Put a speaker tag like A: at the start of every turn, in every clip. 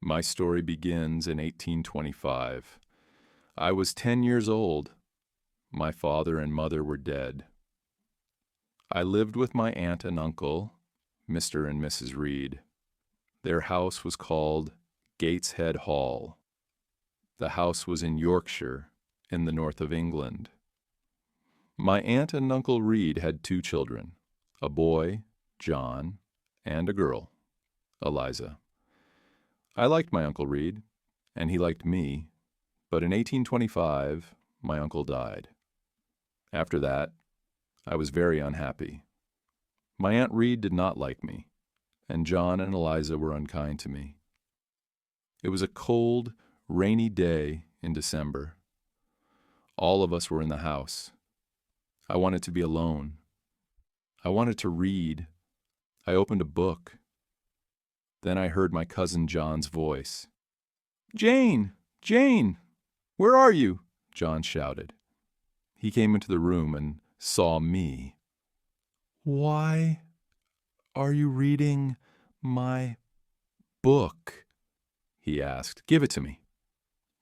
A: My story begins in 1825. I was 10 years old. My father and mother were dead. I lived with my aunt and uncle, Mr. and Mrs. Reed. Their house was called Gateshead Hall. The house was in Yorkshire, in the north of England. My aunt and Uncle Reed had 2 children, a boy, John, and a girl, Eliza. I liked my Uncle Reed, and he liked me, but in 1825, my uncle died. After that, I was very unhappy. My Aunt Reed did not like me, and John and Eliza were unkind to me. It was a cold, rainy day in December. All of us were in the house. I wanted to be alone. I wanted to read. I opened a book. Then I heard my cousin John's voice. "Jane! Jane! Where are you?" John shouted. He came into the room and saw me. "Why are you reading my book?" he asked. "Give it to me."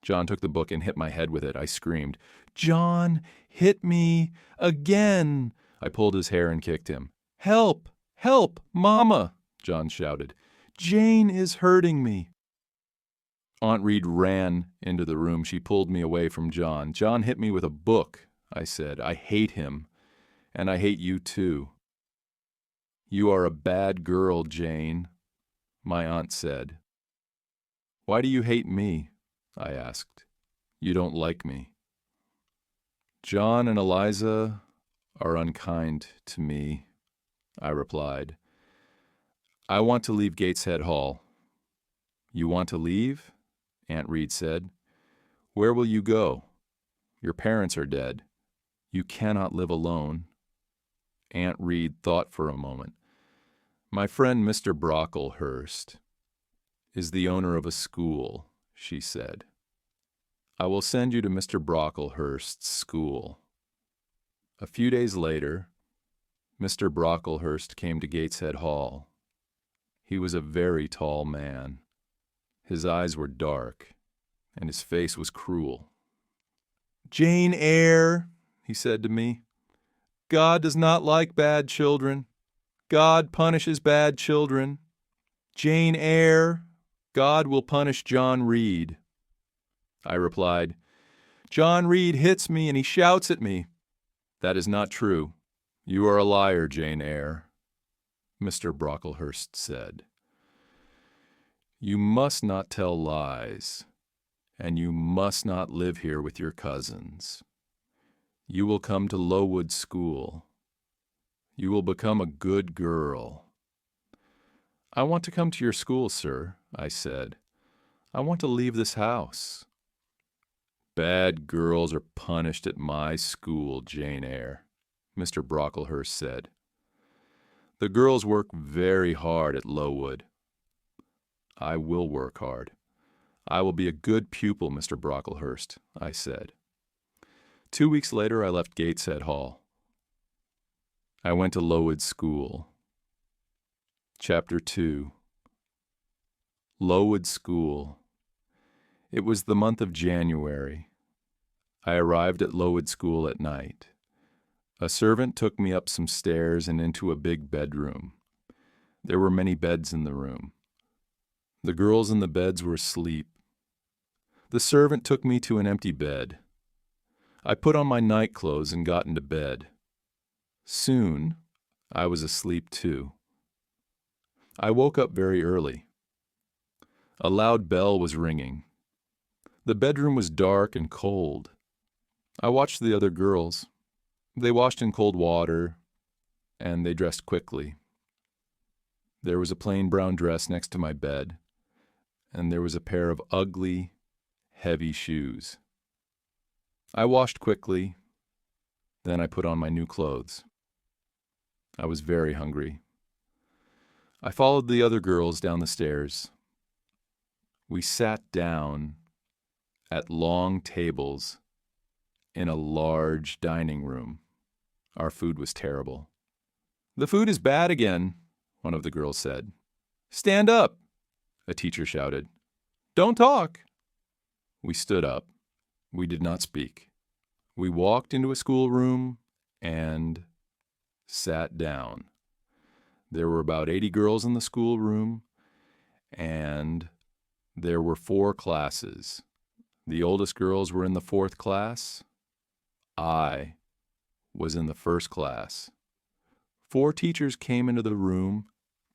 A: John took the book and hit my head with it. I screamed, "John, hit me again!" I pulled his hair and kicked him. "Help! Help! Mama!" John shouted. "Jane is hurting me." Aunt Reed ran into the room. She pulled me away from John. "John hit me with a book," I said. "I hate him, and I hate you too." "You are a bad girl, Jane," my aunt said. "Why do you hate me?" I asked. "You don't like me." "John and Eliza are unkind to me," I replied. "I want to leave Gateshead Hall." "You want to leave?" Aunt Reed said. "Where will you go? Your parents are dead. You cannot live alone." Aunt Reed thought for a moment. "My friend Mr. Brocklehurst is the owner of a school," she said. "I will send you to Mr. Brocklehurst's school." A few days later, Mr. Brocklehurst came to Gateshead Hall. He was a very tall man. His eyes were dark, and his face was cruel. "Jane Eyre," he said to me, "God does not like bad children. God punishes bad children. Jane Eyre, God will punish John Reed." I replied, "John Reed hits me and he shouts at me." "That is not true. You are a liar, Jane Eyre," Mr. Brocklehurst said. "You must not tell lies, and you must not live here with your cousins. You will come to Lowood School. You will become a good girl." "I want to come to your school, sir," I said. "I want to leave this house." "Bad girls are punished at my school, Jane Eyre," Mr. Brocklehurst said. "The girls work very hard at Lowood." "I will work hard. I will be a good pupil, Mr. Brocklehurst," I said. 2 weeks later, I left Gateshead Hall. I went to Lowood School. Chapter 2. Lowood School. It was the month of January. I arrived at Lowood School at night. A servant took me up some stairs and into a big bedroom. There were many beds in the room. The girls in the beds were asleep. The servant took me to an empty bed. I put on my night clothes and got into bed. Soon, I was asleep too. I woke up very early. A loud bell was ringing. The bedroom was dark and cold. I watched the other girls. They washed in cold water, and they dressed quickly. There was a plain brown dress next to my bed, and there was a pair of ugly, heavy shoes. I washed quickly, then I put on my new clothes. I was very hungry. I followed the other girls down the stairs. We sat down at long tables in a large dining room. Our food was terrible. "The food is bad again," one of the girls said. "Stand up," a teacher shouted. Don't talk. We stood up. We did not speak. We walked into a schoolroom and sat down. There were about 80 girls in the schoolroom, and there were 4 classes. The oldest girls were in the 4th class. I was in the 1st class. 4 teachers came into the room,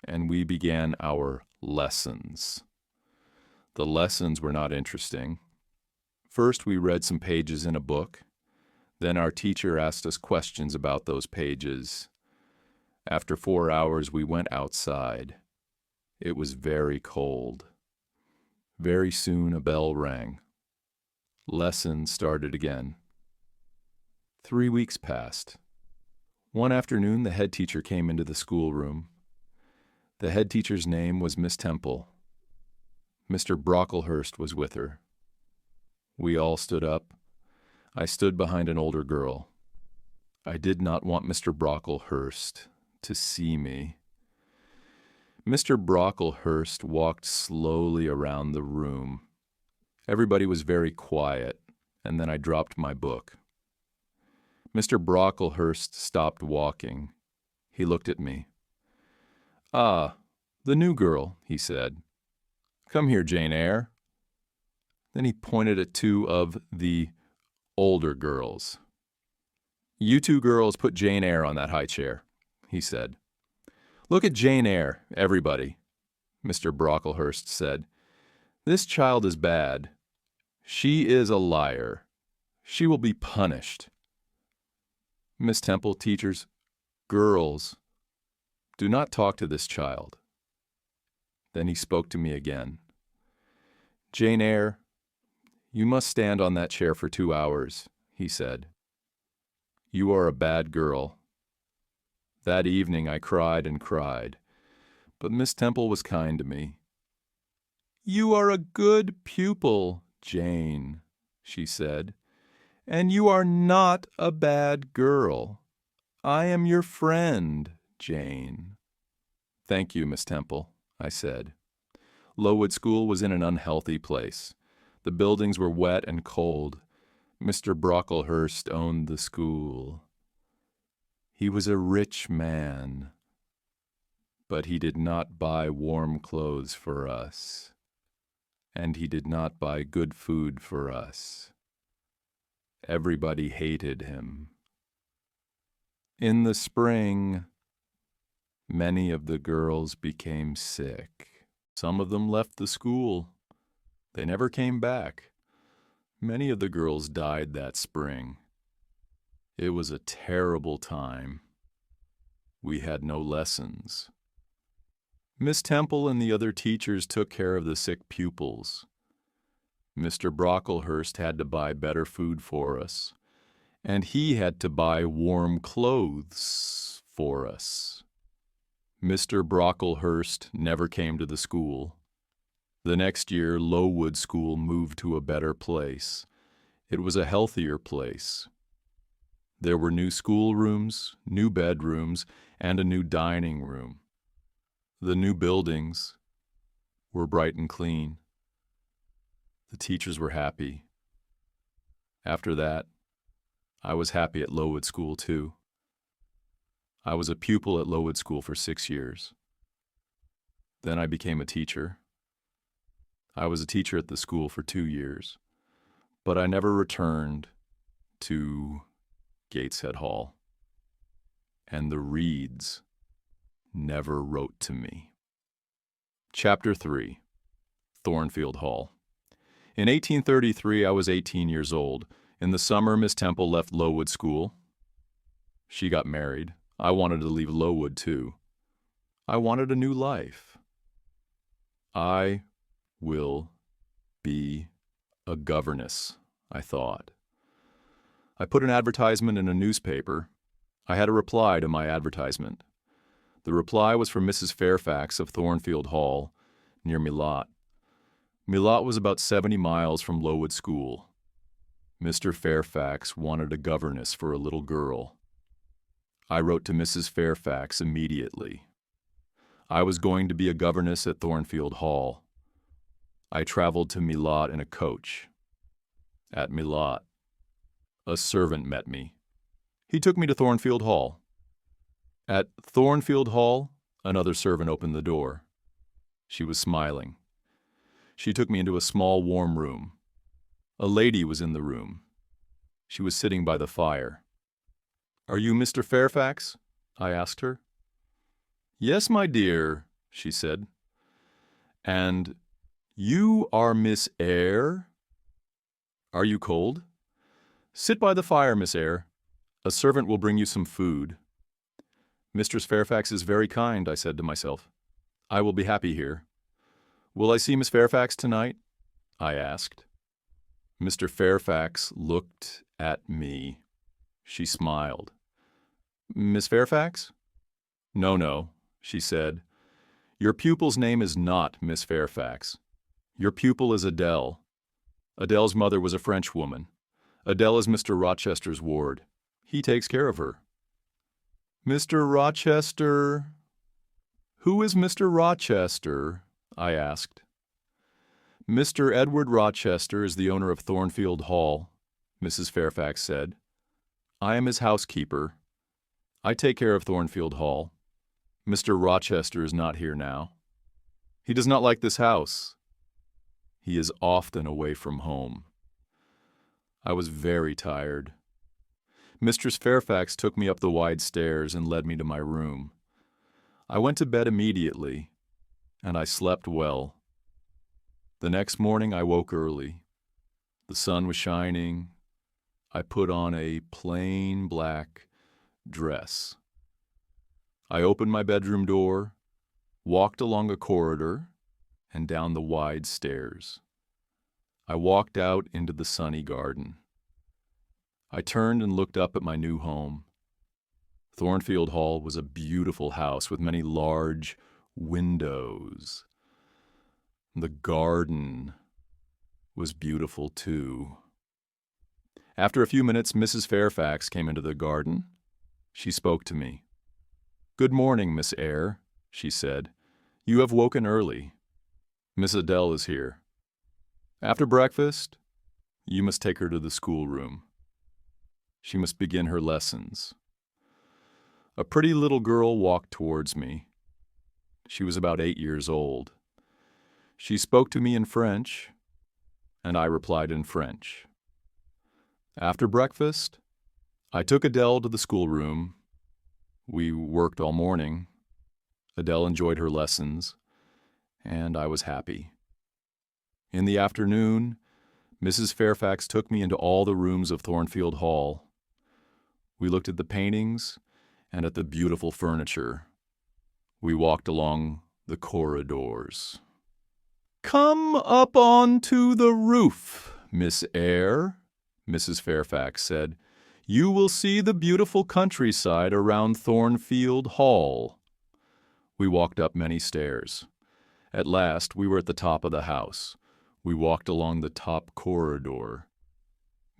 A: and we began our lessons. The lessons were not interesting. First, we read some pages in a book. Then our teacher asked us questions about those pages. After 4 hours, we went outside. It was very cold. Very soon, a bell rang. Lesson started again. 3 weeks passed. One afternoon, the head teacher came into the schoolroom. The head teacher's name was Miss Temple. Mr. Brocklehurst was with her. We all stood up. I stood behind an older girl. I did not want Mr. Brocklehurst to see me. Mr. Brocklehurst walked slowly around the room. Everybody was very quiet, and then I dropped my book. Mr. Brocklehurst stopped walking. He looked at me. "Ah, the new girl," he said. "Come here, Jane Eyre." Then he pointed at 2 of the older girls. "You 2 girls put Jane Eyre on that high chair," he said. "Look at Jane Eyre, everybody," Mr. Brocklehurst said. "This child is bad. She is a liar. She will be punished. Miss Temple, teachers, girls, do not talk to this child." Then he spoke to me again. "Jane Eyre, you must stand on that chair for 2 hours," he said. "You are a bad girl." That evening I cried and cried, but Miss Temple was kind to me. "You are a good pupil, Jane," she said, "and you are not a bad girl. I am your friend, Jane." "Thank you, Miss Temple," I said. Lowood School was in an unhealthy place. The buildings were wet and cold. Mr. Brocklehurst owned the school. He was a rich man, but he did not buy warm clothes for us, and he did not buy good food for us. Everybody hated him. In the spring, many of the girls became sick. Some of them left the school. They never came back. Many of the girls died that spring. It was a terrible time. We had no lessons. Miss Temple and the other teachers took care of the sick pupils. Mr. Brocklehurst had to buy better food for us, and he had to buy warm clothes for us. Mr. Brocklehurst never came to the school. The next year, Lowood School moved to a better place. It was a healthier place. There were new schoolrooms, new bedrooms, and a new dining room. The new buildings were bright and clean. The teachers were happy. After that, I was happy at Lowood School too. I was a pupil at Lowood School for 6 years. Then I became a teacher. I was a teacher at the school for 2 years, but I never returned to Gateshead Hall. And the Reeds never wrote to me. Chapter 3. Thornfield Hall. In 1833, I was 18 years old. In the summer, Miss Temple left Lowood School. She got married. I wanted to leave Lowood, too. I wanted a new life. I will be a governess, I thought. I put an advertisement in a newspaper. I had a reply to my advertisement. The reply was from Mrs. Fairfax of Thornfield Hall, near Milot. Milot was about 70 miles from Lowood School. Mr. Fairfax wanted a governess for a little girl. I wrote to Mrs. Fairfax immediately. I was going to be a governess at Thornfield Hall. I traveled to Milat in a coach. At Milat, a servant met me. He took me to Thornfield Hall. At Thornfield Hall, another servant opened the door. She was smiling. She took me into a small, warm room. A lady was in the room. She was sitting by the fire. "Are you Mr. Fairfax?" I asked her. "Yes, my dear," she said. "And you are Miss Eyre? Are you cold? Sit by the fire, Miss Eyre. A servant will bring you some food." "Mistress Fairfax is very kind," I said to myself. "I will be happy here." "Will I see Miss Fairfax tonight?" I asked. Mr. Fairfax looked at me. She smiled. "Miss Fairfax?" No, she said. "Your pupil's name is not Miss Fairfax. Your pupil is Adele. Adele's mother was a French woman. Adele is Mr. Rochester's ward. He takes care of her." "Mr. Rochester? Who is Mr. Rochester?" I asked. "Mr. Edward Rochester is the owner of Thornfield Hall," Mrs. Fairfax said. "I am his housekeeper. I take care of Thornfield Hall. Mr. Rochester is not here now. He does not like this house. He is often away from home." I was very tired. Mistress Fairfax took me up the wide stairs and led me to my room. I went to bed immediately, and I slept well. The next morning I woke early. The sun was shining. I put on a plain black dress. I opened my bedroom door, walked along a corridor, and down the wide stairs. I walked out into the sunny garden. I turned and looked up at my new home. Thornfield Hall was a beautiful house with many large windows. The garden was beautiful too. After a few minutes, Mrs. Fairfax came into the garden. She spoke to me. "Good morning, Miss Eyre," she said. "You have woken early. Miss Adele is here. After breakfast, you must take her to the schoolroom. She must begin her lessons." A pretty little girl walked towards me. She was about 8 years old. She spoke to me in French, and I replied in French. After breakfast, I took Adele to the schoolroom. We worked all morning. Adele enjoyed her lessons, and I was happy. In the afternoon, Mrs. Fairfax took me into all the rooms of Thornfield Hall. We looked at the paintings and at the beautiful furniture. We walked along the corridors. "Come up onto the roof, Miss Eyre," Mrs. Fairfax said. "You will see the beautiful countryside around Thornfield Hall." We walked up many stairs. At last, we were at the top of the house. We walked along the top corridor.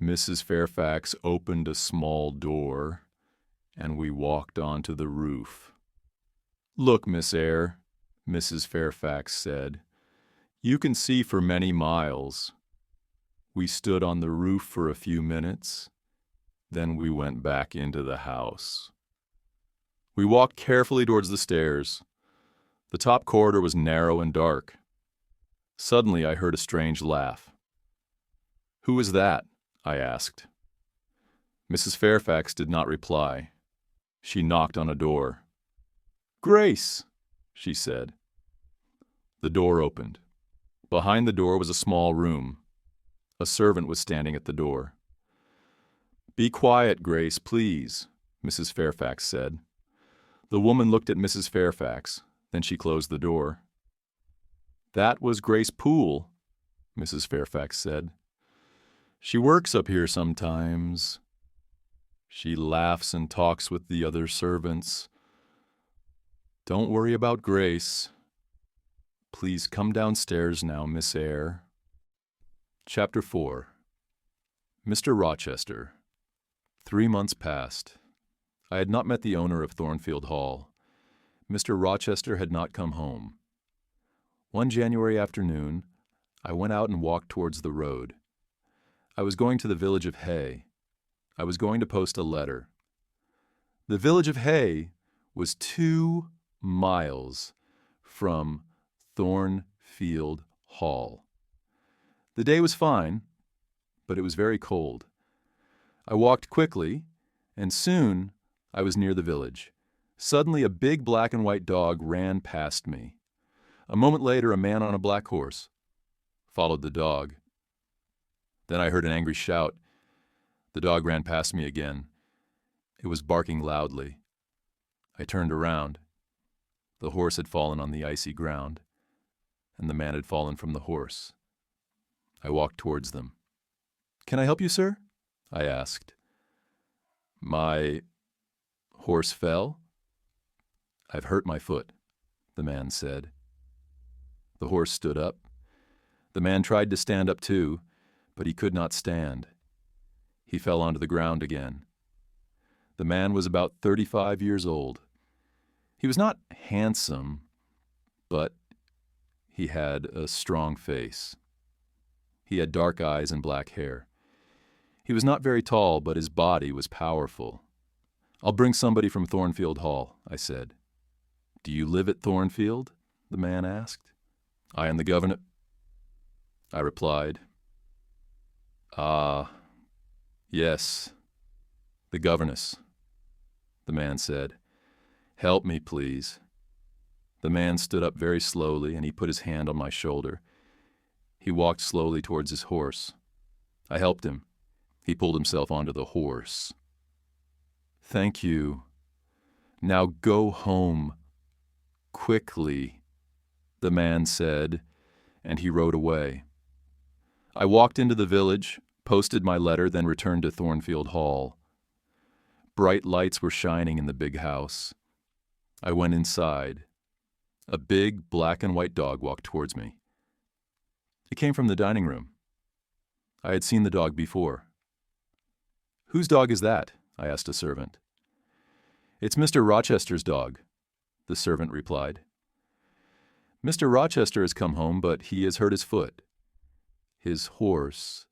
A: Mrs. Fairfax opened a small door, and we walked onto the roof. "Look, Miss Eyre," Mrs. Fairfax said. "You can see for many miles." We stood on the roof for a few minutes. Then we went back into the house. We walked carefully towards the stairs. The top corridor was narrow and dark. Suddenly I heard a strange laugh. "Who is that?" I asked. Mrs. Fairfax did not reply. She knocked on a door. "Grace," she said. The door opened. Behind the door was a small room. A servant was standing at the door. "Be quiet, Grace, please," Mrs. Fairfax said. The woman looked at Mrs. Fairfax. Then she closed the door. "That was Grace Poole," Mrs. Fairfax said. "She works up here sometimes. She laughs and talks with the other servants. Don't worry about Grace. Please come downstairs now, Miss Eyre." Chapter 4. Mr. Rochester. 3 months passed. I had not met the owner of Thornfield Hall. Mr. Rochester had not come home. One January afternoon, I went out and walked towards the road. I was going to the village of Hay. I was going to post a letter. The village of Hay was 2 miles from Thornfield Hall. The day was fine, but it was very cold. I walked quickly, and soon I was near the village. Suddenly, a big black and white dog ran past me. A moment later, a man on a black horse followed the dog. Then I heard an angry shout. The dog ran past me again. It was barking loudly. I turned around. The horse had fallen on the icy ground, and the man had fallen from the horse. I walked towards them. "Can I help you, sir?" I asked. "My horse fell? I've hurt my foot," the man said. The horse stood up. The man tried to stand up too, but he could not stand. He fell onto the ground again. The man was about 35 years old. He was not handsome, but he had a strong face. He had dark eyes and black hair. He was not very tall, but his body was powerful. "I'll bring somebody from Thornfield Hall," I said. "Do you live at Thornfield?" the man asked. "I am the governor," I replied. "Ah, yes, the governess," the man said. "Help me, please." The man stood up very slowly, and he put his hand on my shoulder. He walked slowly towards his horse. I helped him. He pulled himself onto the horse. "Thank you. Now go home. Quickly," the man said, and he rode away. I walked into the village, posted my letter, then returned to Thornfield Hall. Bright lights were shining in the big house. I went inside. A big black and white dog walked towards me. It came from the dining room. I had seen the dog before. "Whose dog is that?" I asked a servant. "It's Mr. Rochester's dog," the servant replied. "Mr. Rochester has come home, but he has hurt his foot. His horse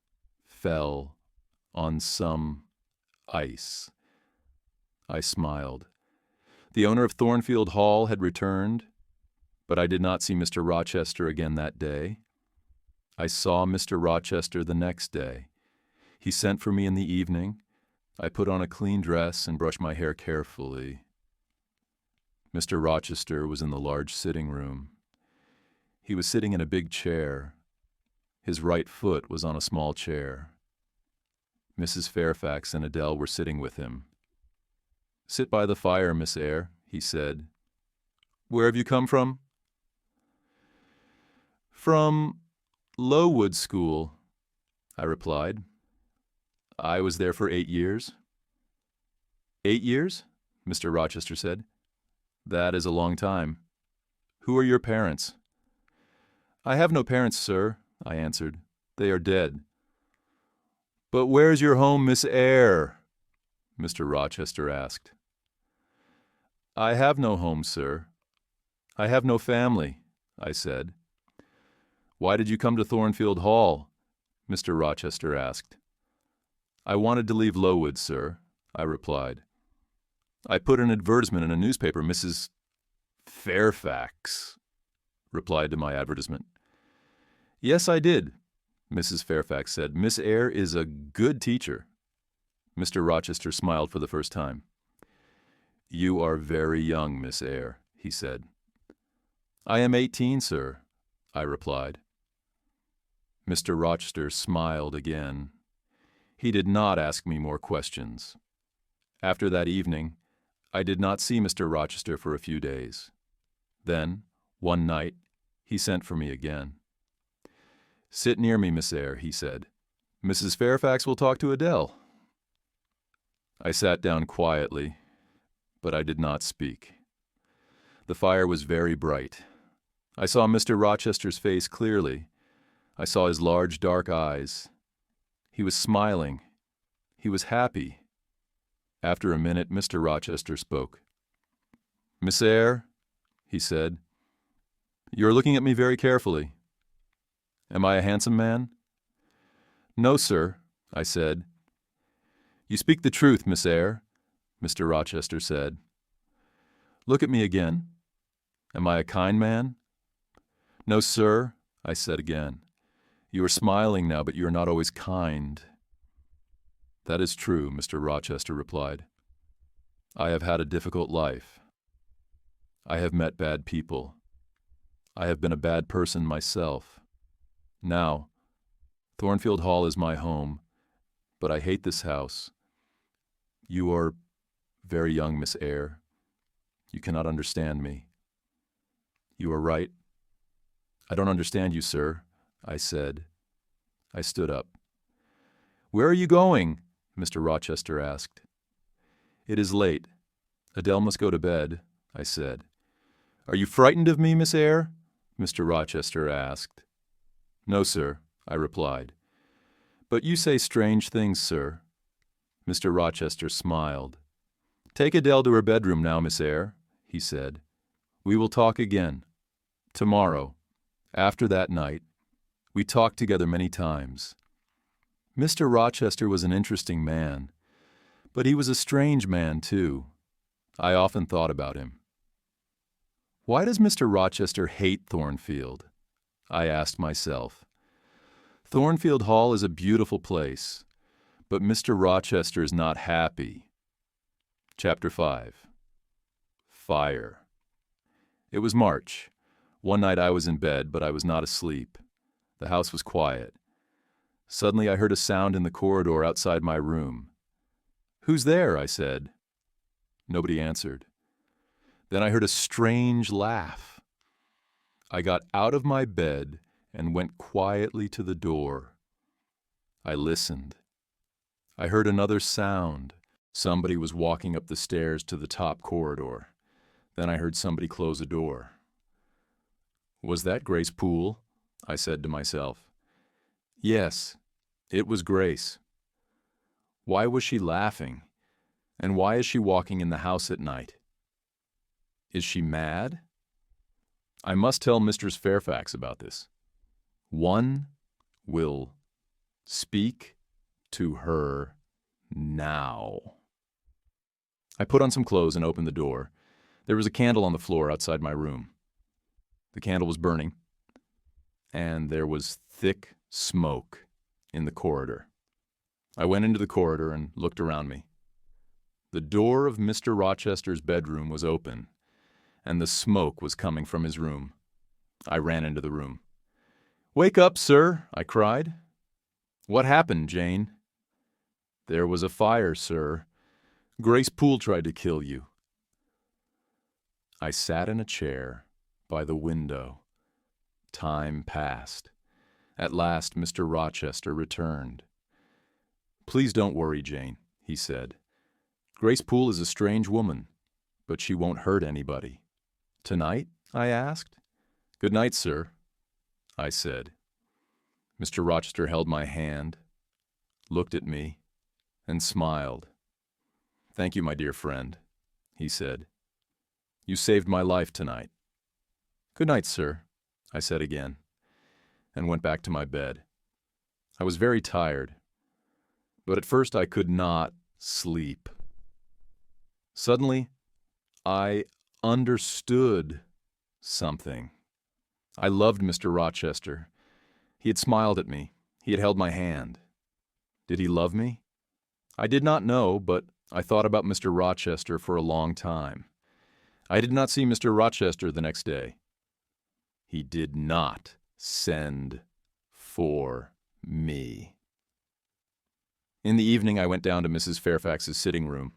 A: fell on some ice." I smiled. The owner of Thornfield Hall had returned, but I did not see Mr. Rochester again that day. I saw Mr. Rochester the next day. He sent for me in the evening. I put on a clean dress and brushed my hair carefully. Mr. Rochester was in the large sitting room. He was sitting in a big chair. His right foot was on a small chair. Mrs. Fairfax and Adele were sitting with him. "Sit by the fire, Miss Eyre," he said. "Where have you come from?" "From Lowood School," I replied. "I was there for 8 years." "8 years?" Mr. Rochester said. "That is a long time. Who are your parents?" "I have no parents, sir," I answered. "They are dead." "But where's your home, Miss Eyre?" Mr. Rochester asked. "I have no home, sir. I have no family," I said. "Why did you come to Thornfield Hall?" Mr. Rochester asked. "I wanted to leave Lowood, sir," I replied. "I put an advertisement in a newspaper. Mrs. Fairfax replied to my advertisement. "Yes, I did," Mrs. Fairfax said. "Miss Eyre is a good teacher." Mr. Rochester smiled for the first time. "You are very young, Miss Eyre," he said. "I am 18, sir," I replied. Mr. Rochester smiled again. He did not ask me more questions. After that evening, I did not see Mr. Rochester for a few days. Then, one night, he sent for me again. "Sit near me, Miss Eyre," he said. "Mrs. Fairfax will talk to Adele." I sat down quietly, but I did not speak. The fire was very bright. I saw Mr. Rochester's face clearly. I saw his large dark eyes. He was smiling. He was happy. After a minute, Mr. Rochester spoke. "Miss Eyre," he said, "you are looking at me very carefully." Am I a handsome man? No, sir, I said. You speak the truth, Miss Eyre, Mr. Rochester said. Look at me again. Am I a kind man? No, sir, I said again. You are smiling now, but you are not always kind. That is true, Mr. Rochester replied. I have had a difficult life. I have met bad people. I have been a bad person myself. Now, Thornfield Hall is my home, but I hate this house. You are very young, Miss Eyre. You cannot understand me. You are right. I don't understand you, sir, I said. I stood up. Where are you going? Mr. Rochester asked. It is late. Adele must go to bed, I said. Are you frightened of me, Miss Eyre? Mr. Rochester asked. No, sir, I replied. But you say strange things, sir. Mr. Rochester smiled. Take Adele to her bedroom now, Miss Eyre, he said. We will talk again. Tomorrow, after that night. We talked together many times. Mr. Rochester was an interesting man, but he was a strange man, too. I often thought about him. Why does Mr. Rochester hate Thornfield? I asked myself. Thornfield Hall is a beautiful place, but Mr. Rochester is not happy. Chapter 5. Fire. It was March. One night I was in bed, but I was not asleep. The house was quiet. Suddenly I heard a sound in the corridor outside my room. Who's there? I said. Nobody answered. Then I heard a strange laugh. I got out of my bed and went quietly to the door. I listened. I heard another sound. Somebody was walking up the stairs to the top corridor. Then I heard somebody close a door. Was that Grace Poole? I said to myself. Yes, it was Grace. Why was she laughing? And why is she walking in the house at night? Is she mad? I must tell Mistress Fairfax about this. One will speak to her now. I put on some clothes and opened the door. There was a candle on the floor outside my room. The candle was burning, and there was thick smoke in the corridor. I went into the corridor and looked around me. The door of Mr. Rochester's bedroom was open, and the smoke was coming from his room. I ran into the room. "Wake up, sir," I cried. "What happened, Jane?" "There was a fire, sir. Grace Poole tried to kill you." I sat in a chair by the window. Time passed. At last Mr. Rochester returned. "Please don't worry, Jane," he said. "Grace Poole is a strange woman, but she won't hurt anybody." "Tonight?" I asked. "Good night, sir," I said. Mr. Rochester held my hand, looked at me, and smiled. "Thank you, my dear friend," he said. "You saved my life tonight." "Good night, sir," I said again, and went back to my bed. I was very tired, but at first I could not sleep. Suddenly, I understood something. I loved Mr. Rochester. He had smiled at me. He had held my hand. Did he love me? I did not know, but I thought about Mr. Rochester for a long time. I did not see Mr. Rochester the next day. He did not send for me. In the evening, I went down to Mrs. Fairfax's sitting room.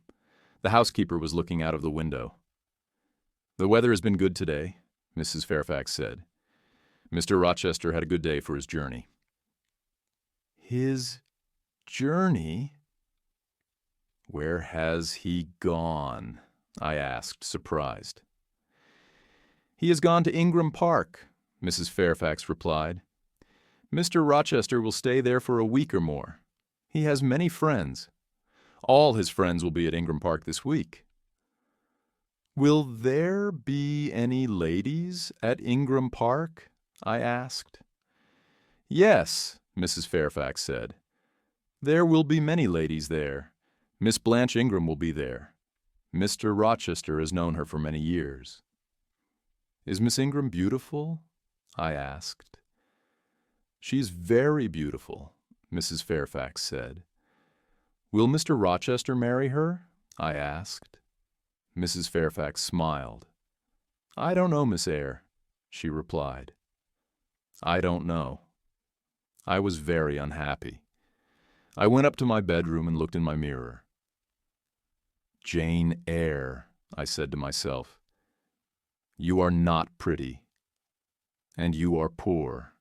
A: The housekeeper was looking out of the window. "The weather has been good today," Mrs. Fairfax said. "Mr. Rochester had a good day for his journey." His journey? Where has he gone? I asked, surprised. "He has gone to Ingram Park," Mrs. Fairfax replied. "Mr. Rochester will stay there for a week or more. He has many friends. All his friends will be at Ingram Park this week." "Will there be any ladies at Ingram Park?" I asked. Yes, Mrs. Fairfax said. There will be many ladies there. Miss Blanche Ingram will be there. Mr. Rochester has known her for many years. Is Miss Ingram beautiful? I asked. She's very beautiful, Mrs. Fairfax said. Will Mr. Rochester marry her? I asked. Mrs. Fairfax smiled. I don't know, Miss Eyre, she replied. I don't know. I was very unhappy. I went up to my bedroom and looked in my mirror. Jane Eyre, I said to myself, you are not pretty, and you are poor.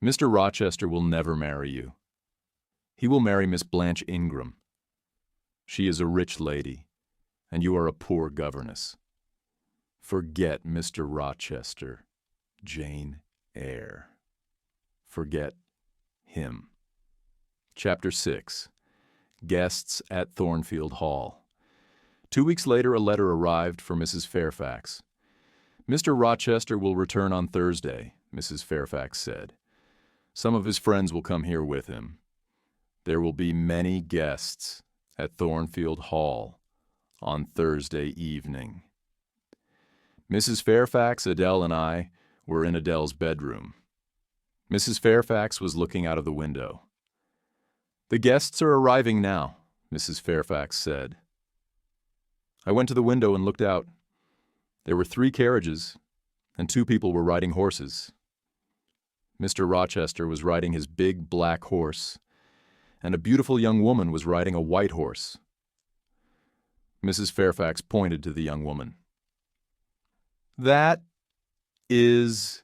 A: Mr. Rochester will never marry you. He will marry Miss Blanche Ingram. She is a rich lady, and you are a poor governess. Forget Mr. Rochester, Jane Eyre. Forget him. Chapter 6. Guests at Thornfield Hall. 2 weeks later, a letter arrived for Mrs. Fairfax. Mr. Rochester will return on Thursday, Mrs. Fairfax said. Some of his friends will come here with him. There will be many guests at Thornfield Hall on Thursday evening. Mrs. Fairfax, Adele, and I were in Adele's bedroom. Mrs. Fairfax was looking out of the window. The guests are arriving now, Mrs. Fairfax said. I went to the window and looked out. There were 3 carriages, and 2 people were riding horses. Mr. Rochester was riding his big black horse, and a beautiful young woman was riding a white horse. Mrs. Fairfax pointed to the young woman. That is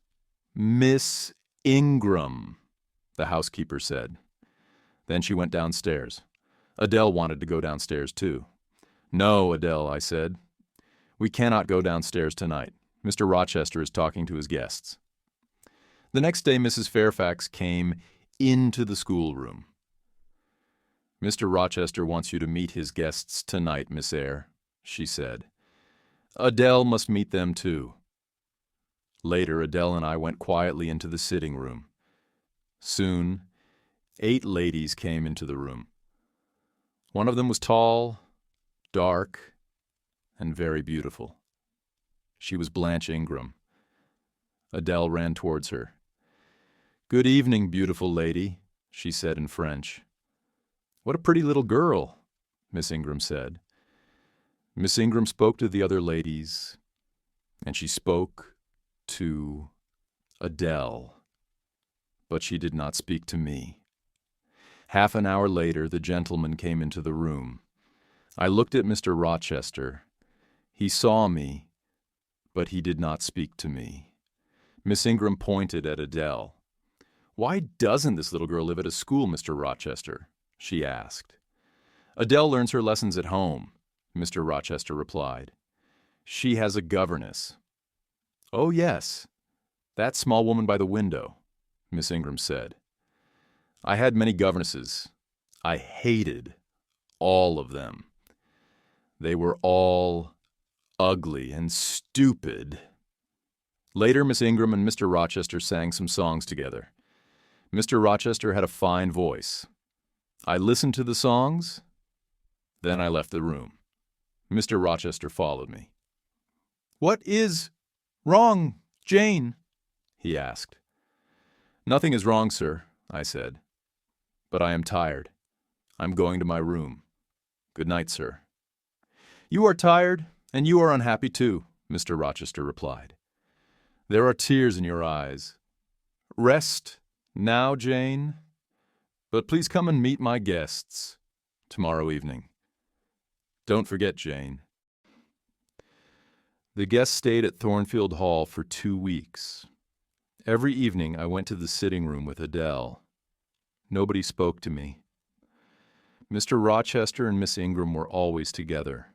A: Miss Ingram, the housekeeper said. Then she went downstairs. Adele wanted to go downstairs too. No, Adele, I said. We cannot go downstairs tonight. Mr. Rochester is talking to his guests. The next day, Mrs. Fairfax came into the schoolroom. Mr. Rochester wants you to meet his guests tonight, Miss Eyre, she said. Adele must meet them too. Later, Adele and I went quietly into the sitting room. Soon, 8 ladies came into the room. One of them was tall, dark, and very beautiful. She was Blanche Ingram. Adele ran towards her. Good evening, beautiful lady, she said in French. What a pretty little girl, Miss Ingram said. Miss Ingram spoke to the other ladies, and she spoke to Adele, but she did not speak to me. Half an hour later, the gentleman came into the room. I looked at Mr. Rochester. He saw me, but he did not speak to me. Miss Ingram pointed at Adele. Why doesn't this little girl live at a school, Mr. Rochester? She asked. Adele learns her lessons at home, Mr. Rochester replied. She has a governess. Oh, yes, that small woman by the window, Miss Ingram said. I had many governesses. I hated all of them. They were all ugly and stupid. Later, Miss Ingram and Mr. Rochester sang some songs together. Mr. Rochester had a fine voice. I listened to the songs, then I left the room. Mr. Rochester followed me. What is wrong, Jane? He asked. Nothing is wrong, sir, I said. But I am tired. I'm going to my room. Good night, sir. You are tired, and you are unhappy too, Mr. Rochester replied. There are tears in your eyes. Rest now, Jane, but please come and meet my guests tomorrow evening. Don't forget, Jane. The guests stayed at Thornfield Hall for 2 weeks. Every evening I went to the sitting room with Adele. Nobody spoke to me. Mr. Rochester and Miss Ingram were always together.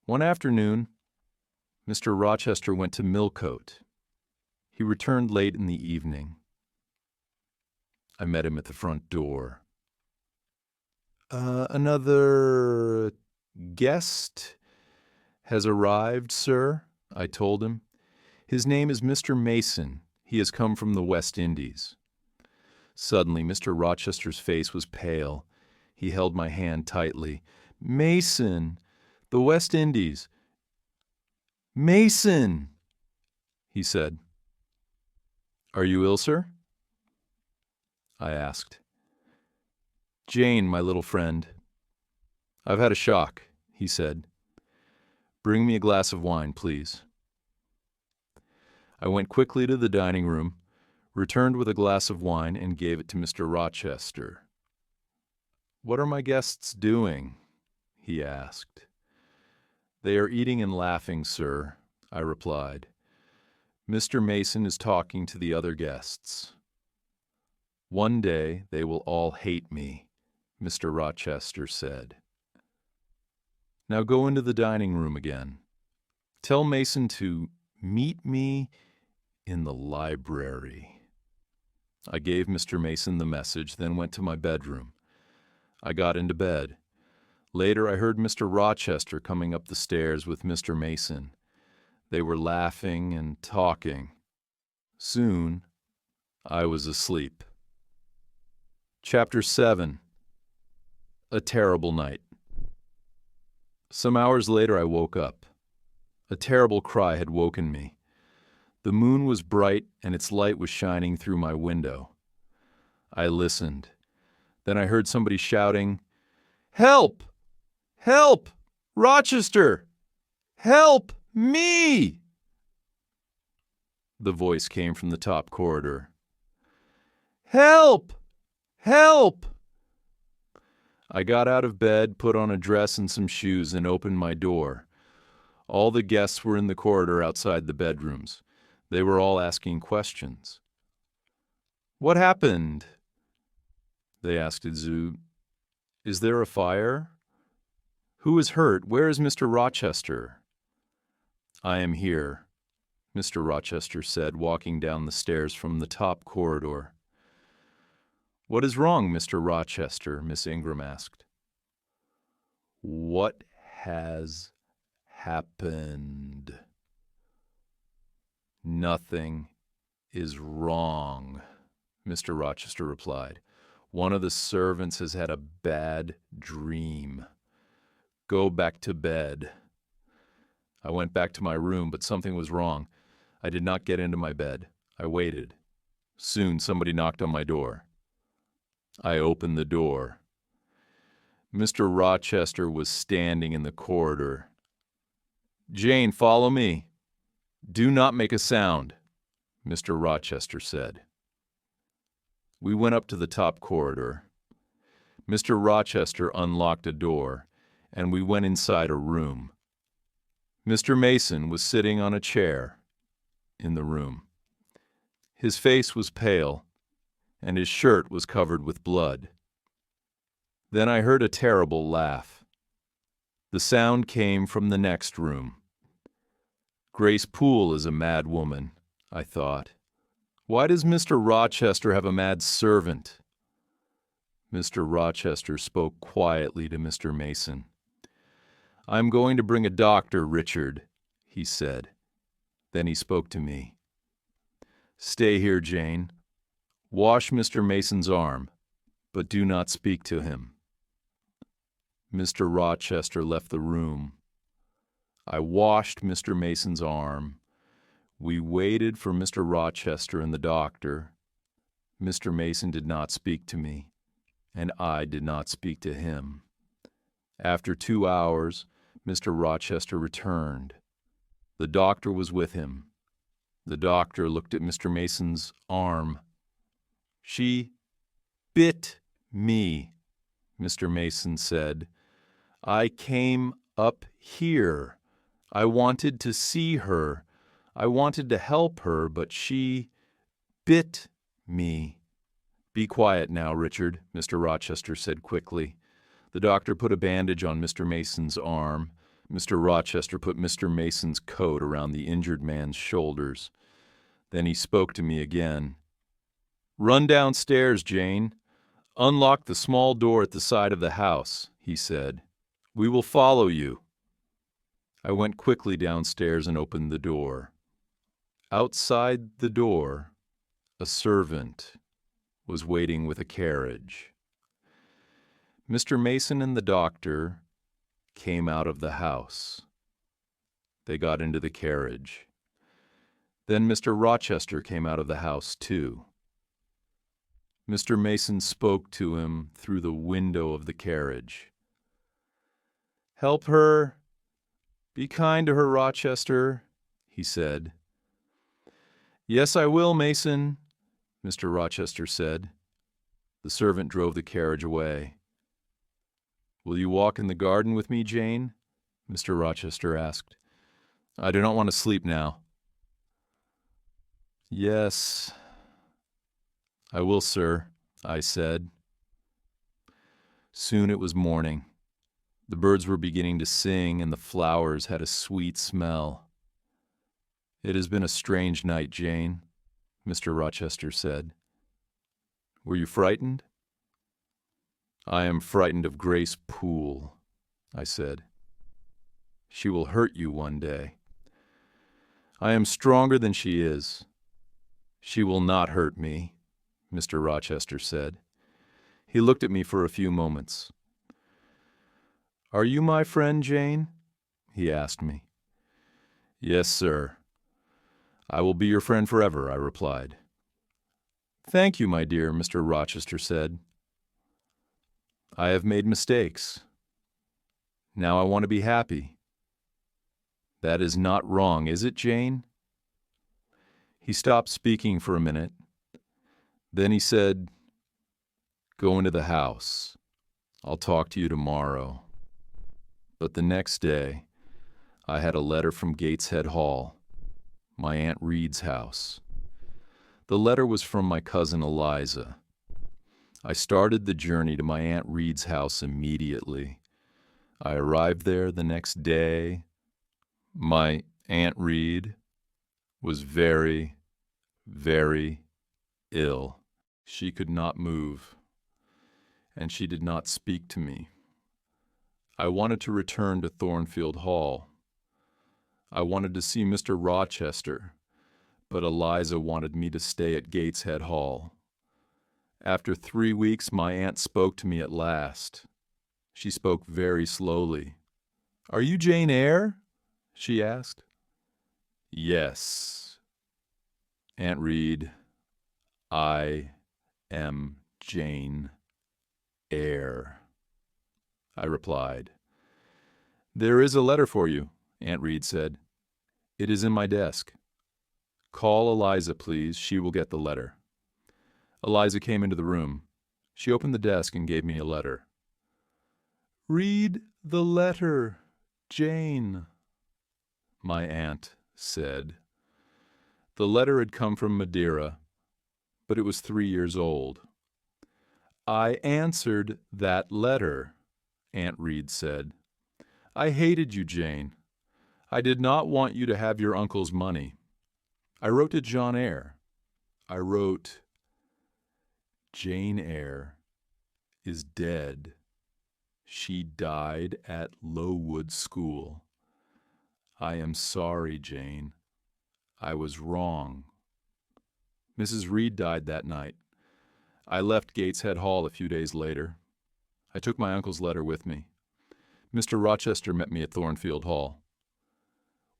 A: One afternoon, Mr. Rochester went to Millcote. He returned late in the evening. I met him at the front door. Another guest has arrived, sir, I told him. His name is Mr. Mason. He has come from the West Indies." Suddenly, Mr. Rochester's face was pale. He held my hand tightly. "Mason! The West Indies! Mason!" he said. "Are you ill, sir?" I asked. "Jane, my little friend." "I've had a shock," he said. "Bring me a glass of wine, please." I went quickly to the dining room, returned with a glass of wine, and gave it to Mr. Rochester. "What are my guests doing?" he asked. "They are eating and laughing, sir," I replied. "Mr. Mason is talking to the other guests. One day they will all hate me," Mr. Rochester said. "Now go into the dining room again. Tell Mason to meet me in the library." I gave Mr. Mason the message, then went to my bedroom. I got into bed. Later I heard Mr. Rochester coming up the stairs with Mr. Mason. They were laughing and talking. Soon I was asleep. Chapter 7. A Terrible Night. Some hours later I woke up. A terrible cry had woken me. The moon was bright and its light was shining through my window. I listened. Then I heard somebody shouting, "Help! Help! Rochester! Help me!" The voice came from the top corridor. "Help! Help!" I got out of bed, put on a dress and some shoes, and opened my door. All the guests were in the corridor outside the bedrooms. They were all asking questions. "What happened?" they asked Zub. "Is there a fire? Who is hurt? Where is Mr. Rochester?" "I am here," Mr. Rochester said, walking down the stairs from the top corridor. "What is wrong, Mr. Rochester?" Miss Ingram asked. "What has happened?" "Nothing is wrong," Mr. Rochester replied. "One of the servants has had a bad dream. Go back to bed." I went back to my room, but something was wrong. I did not get into my bed. I waited. Soon somebody knocked on my door. I opened the door. Mr. Rochester was standing in the corridor. "Jane, follow me. Do not make a sound," Mr. Rochester said. We went up to the top corridor. Mr. Rochester unlocked a door, and we went inside a room. Mr. Mason was sitting on a chair in the room. His face was pale, and his shirt was covered with blood. Then I heard a terrible laugh. The sound came from the next room. Grace Poole is a mad woman, I thought. Why does Mr. Rochester have a mad servant? Mr. Rochester spoke quietly to Mr. Mason. "I'm going to bring a doctor, Richard," he said. Then he spoke to me. "Stay here, Jane. Wash Mr. Mason's arm, but do not speak to him." Mr. Rochester left the room. I washed Mr. Mason's arm. We waited for Mr. Rochester and the doctor. Mr. Mason did not speak to me, and I did not speak to him. After 2 hours, Mr. Rochester returned. The doctor was with him. The doctor looked at Mr. Mason's arm. "She bit me," Mr. Mason said. "I came up here. I wanted to see her. I wanted to help her, but she bit me." "Be quiet now, Richard," Mr. Rochester said quickly. The doctor put a bandage on Mr. Mason's arm. Mr. Rochester put Mr. Mason's coat around the injured man's shoulders. Then he spoke to me again. "Run downstairs, Jane. Unlock the small door at the side of the house," he said. "We will follow you." I went quickly downstairs and opened the door. Outside the door a servant was waiting with a carriage. Mr. Mason and the doctor came out of the house. They got into the carriage. Then Mr. Rochester came out of the house, too. Mr. Mason spoke to him through the window of the carriage. "Help her. Be kind to her, Rochester," he said. "Yes, I will, Mason," Mr. Rochester said. The servant drove the carriage away. "Will you walk in the garden with me, Jane?" Mr. Rochester asked. "I do not want to sleep now." "Yes, I will, sir," I said. Soon it was morning. The birds were beginning to sing, and the flowers had a sweet smell. "It has been a strange night, Jane," Mr. Rochester said. "Were you frightened?" "I am frightened of Grace Poole," I said. "She will hurt you one day." "I am stronger than she is. She will not hurt me," Mr. Rochester said. He looked at me for a few moments. "Are you my friend, Jane?" he asked me. "Yes, sir. I will be your friend forever," I replied. "Thank you, my dear," Mr. Rochester said. "I have made mistakes. Now I want to be happy. That is not wrong, is it, Jane?" He stopped speaking for a minute. Then he said, "Go into the house. I'll talk to you tomorrow." But the next day, I had a letter from Gateshead Hall, my Aunt Reed's house. The letter was from my cousin Eliza. I started the journey to my Aunt Reed's house immediately. I arrived there the next day. My Aunt Reed was very, very ill. She could not move, and she did not speak to me. I wanted to return to Thornfield Hall. I wanted to see Mr. Rochester, but Eliza wanted me to stay at Gateshead Hall. After 3 weeks, my aunt spoke to me at last. She spoke very slowly. "Are you Jane Eyre?" she asked. "Yes, Aunt Reed, I am Jane Eyre," I replied. "There is a letter for you," Aunt Reed said. "It is in my desk. Call Eliza, please. She will get the letter." Eliza came into the room. She opened the desk and gave me a letter. "Read the letter, Jane," my aunt said. The letter had come from Madeira, but it was 3 years old. "I answered that letter," Aunt Reed said. "I hated you, Jane. I did not want you to have your uncle's money. I wrote to John Eyre. I wrote, 'Jane Eyre is dead. She died at Lowood School. I am sorry, Jane. I was wrong.' Mrs. Reed died that night. I left Gateshead Hall a few days later. I took my uncle's letter with me. Mr. Rochester met me at Thornfield Hall.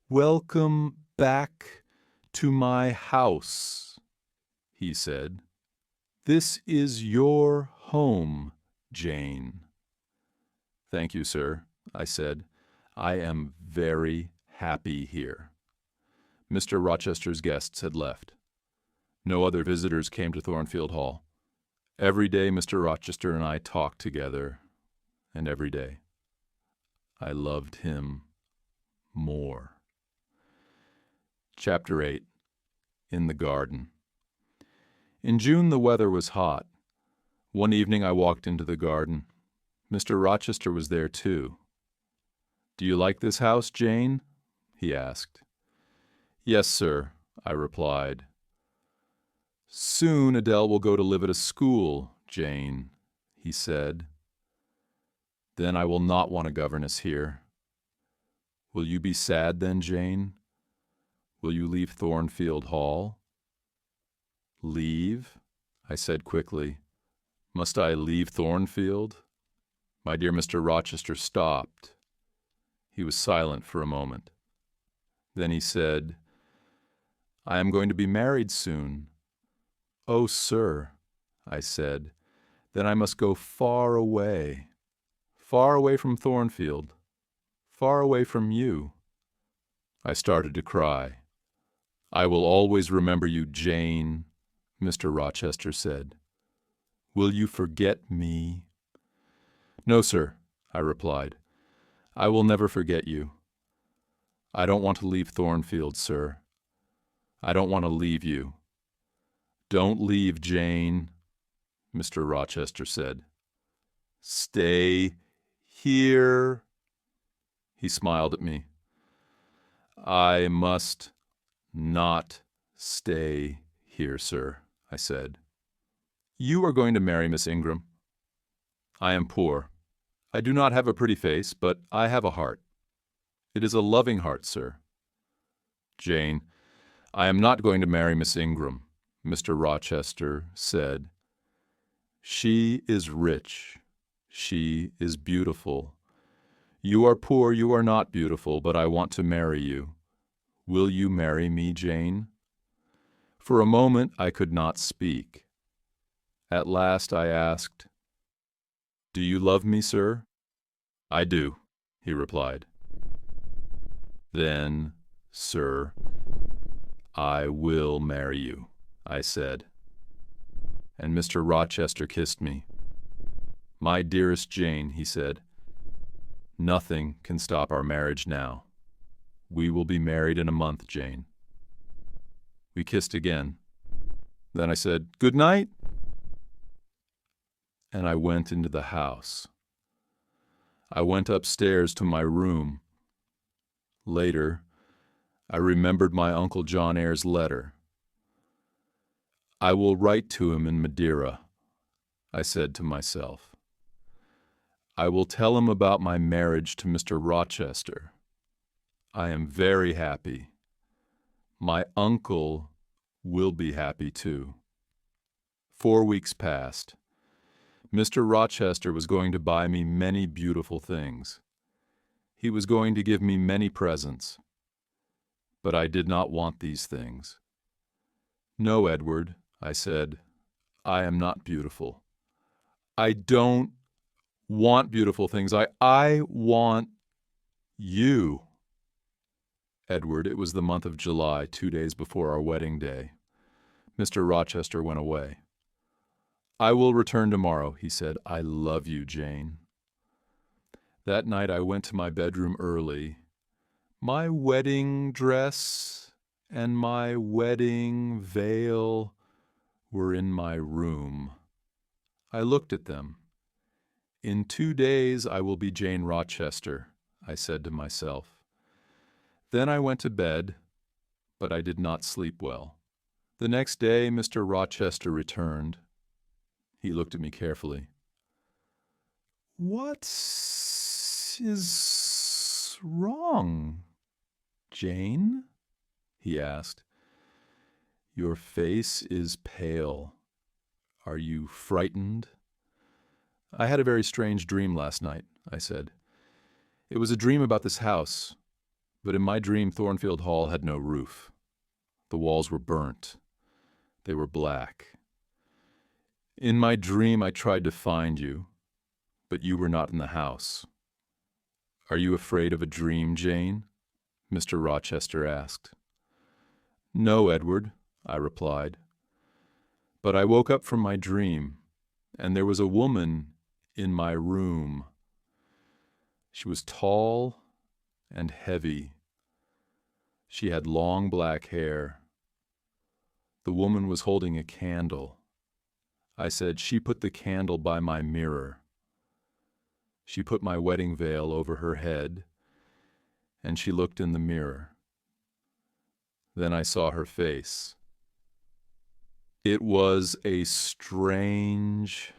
A: "Welcome back to my house," he said. "This is your home, Jane." "Thank you, sir," I said. "I am very happy here." Mr. Rochester's guests had left. No other visitors came to Thornfield Hall. Every day Mr. Rochester and I talked together, and every day I loved him more. Chapter 8. In the Garden. In June the weather was hot. One evening I walked into the garden. Mr. Rochester was there too. "Do you like this house, Jane?" he asked. "Yes, sir," I replied. "Soon Adele will go to live at a school, Jane," he said. "Then I will not want a governess here." "Will you be sad then, Jane? Will you leave Thornfield Hall?" Leave? I said quickly. Must I leave Thornfield? My dear Mr. Rochester stopped. He was silent for a moment. Then he said, I am going to be married soon. Oh, sir, I said, then I must go far away from Thornfield, far away from you. I started to cry. I will always remember you, Jane, Mr. Rochester said. Will you forget me? No, sir, I replied. I will never forget you. I don't want to leave Thornfield, sir. I don't want to leave you. Don't leave, Jane, Mr. Rochester said. Stay here. He smiled at me. I must not stay here, sir, I said. You are going to marry Miss Ingram. I am poor. I do not have a pretty face, but I have a heart. It is a loving heart, sir. Jane, I am not going to marry Miss Ingram, Mr. Rochester said. She is rich. She is beautiful. You are poor, you are not beautiful, but I want to marry you. Will you marry me, Jane? For a moment I could not speak. At last I asked, Do you love me, sir? I do, he replied. Then, sir, I will marry you, I said. And Mr. Rochester kissed me. My dearest Jane, he said, nothing can stop our marriage now. We will be married in a month, Jane. We kissed again. Then I said, Good night. And I went into the house. I went upstairs to my room. Later, I remembered my Uncle John Eyre's letter. I will write to him in Madeira, I said to myself. I will tell him about my marriage to Mr. Rochester. I am very happy. My uncle will be happy too. 4 weeks passed. Mr. Rochester was going to buy me many beautiful things. He was going to give me many presents. But I did not want these things. No, Edward, I said, I am not beautiful. I don't want beautiful things. I want you. Edward, it was the month of July, 2 days before our wedding day. Mr. Rochester went away. I will return tomorrow, he said. I love you, Jane. That night I went to my bedroom early. My wedding dress and my wedding veil were in my room. I looked at them. In 2 days I will be Jane Rochester, I said to myself. Then I went to bed, but I did not sleep well. The next day Mr. Rochester returned. He looked at me carefully. What is wrong, Jane? He asked. Your face is pale. Are you frightened? I had a very strange dream last night, I said. It was a dream about this house, but in my dream Thornfield Hall had no roof. The walls were burnt. They were black. In my dream I tried to find you, but you were not in the house. Are you afraid of a dream, Jane? Mr. Rochester asked. No, Edward, I replied. But I woke up from my dream, and there was a woman in my room. She was tall and heavy. She had long black hair. The woman was holding a candle. I said, She put the candle by my mirror. She put my wedding veil over her head, and she looked in the mirror. Then I saw her face. It was a strange,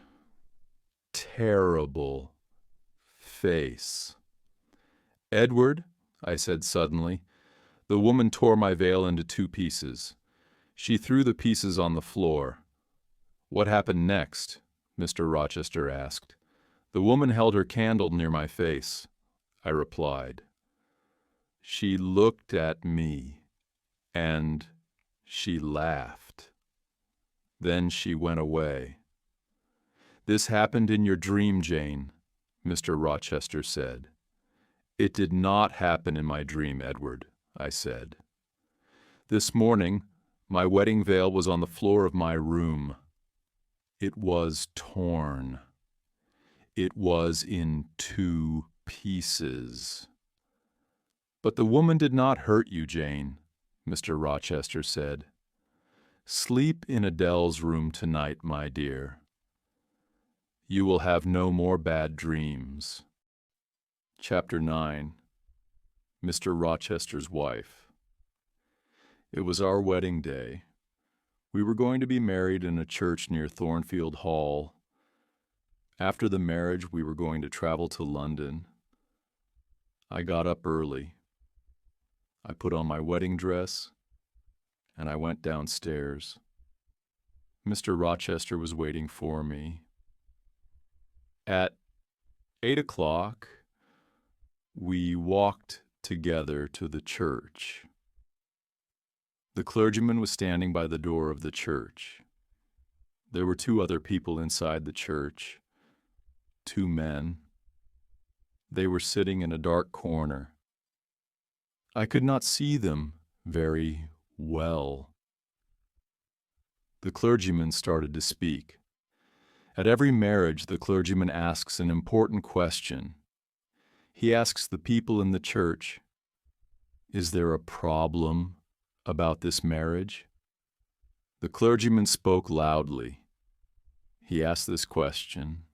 A: terrible face. Edward, I said suddenly, the woman tore my veil into 2 pieces. She threw the pieces on the floor. "What happened next?" Mr. Rochester asked. "The woman held her candle near my face," I replied. "She looked at me, and she laughed. Then she went away." "This happened in your dream, Jane," Mr. Rochester said. "It did not happen in my dream, Edward," I said. "This morning, my wedding veil was on the floor of my room. It was torn. It was in 2 pieces. But the woman did not hurt you, Jane," Mr. Rochester said. "Sleep in Adele's room tonight, my dear. You will have no more bad dreams." Chapter 9. Mr. Rochester's Wife. It was our wedding day. We were going to be married in a church near Thornfield Hall. After the marriage, we were going to travel to London. I got up early. I put on my wedding dress, and I went downstairs. Mr. Rochester was waiting for me. At 8 o'clock, we walked together to the church. The clergyman was standing by the door of the church. There were 2 other people inside the church, 2 men. They were sitting in a dark corner. I could not see them very well. The clergyman started to speak. At every marriage, the clergyman asks an important question. He asks the people in the church, "Is there a problem about this marriage?" The clergyman spoke loudly. He asked this question,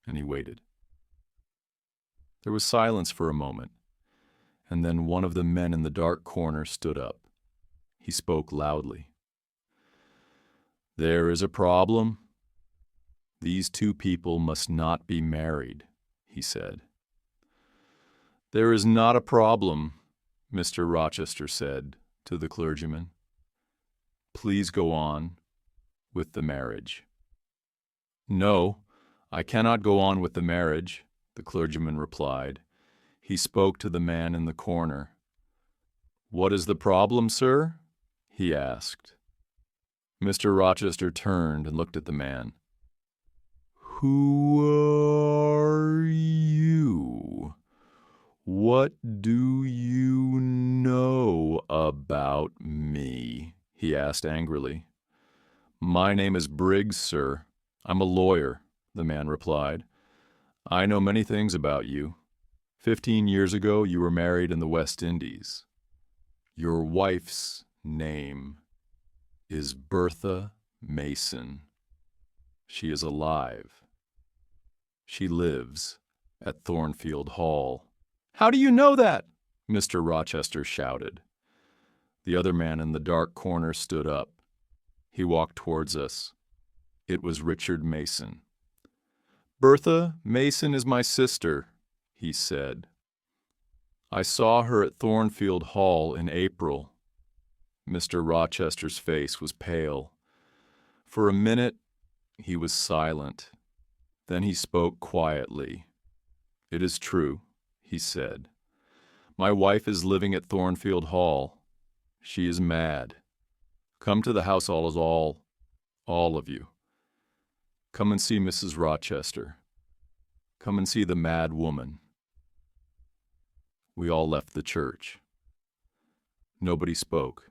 A: and he waited. There was silence for a moment, and then one of the men in the dark corner stood up. He spoke loudly. "There is a problem. These 2 people must not be married," he said. "There is not a problem," Mr. Rochester said to the clergyman. "Please go on with the marriage." "No, I cannot go on with the marriage," the clergyman replied. He spoke to the man in the corner. "What is the problem, sir?" he asked. Mr. Rochester turned and looked at the man. "Who are you? What do you know about me?" he asked angrily. "My name is Briggs, sir. I'm a lawyer," the man replied. "I know many things about you. 15 years ago, you were married in the West Indies. Your wife's name is Bertha Mason. She is alive. She lives at Thornfield Hall." "How do you know that?" Mr. Rochester shouted. The other man in the dark corner stood up. He walked towards us. It was Richard Mason. "Bertha Mason is my sister," he said. "I saw her at Thornfield Hall in April." Mr. Rochester's face was pale. For a minute, he was silent. Then he spoke quietly. "It is true," he said. "My wife is living at Thornfield Hall. She is mad. Come to the house, all of you. Come and see Mrs. Rochester. Come and see the mad woman." We all left the church. Nobody spoke.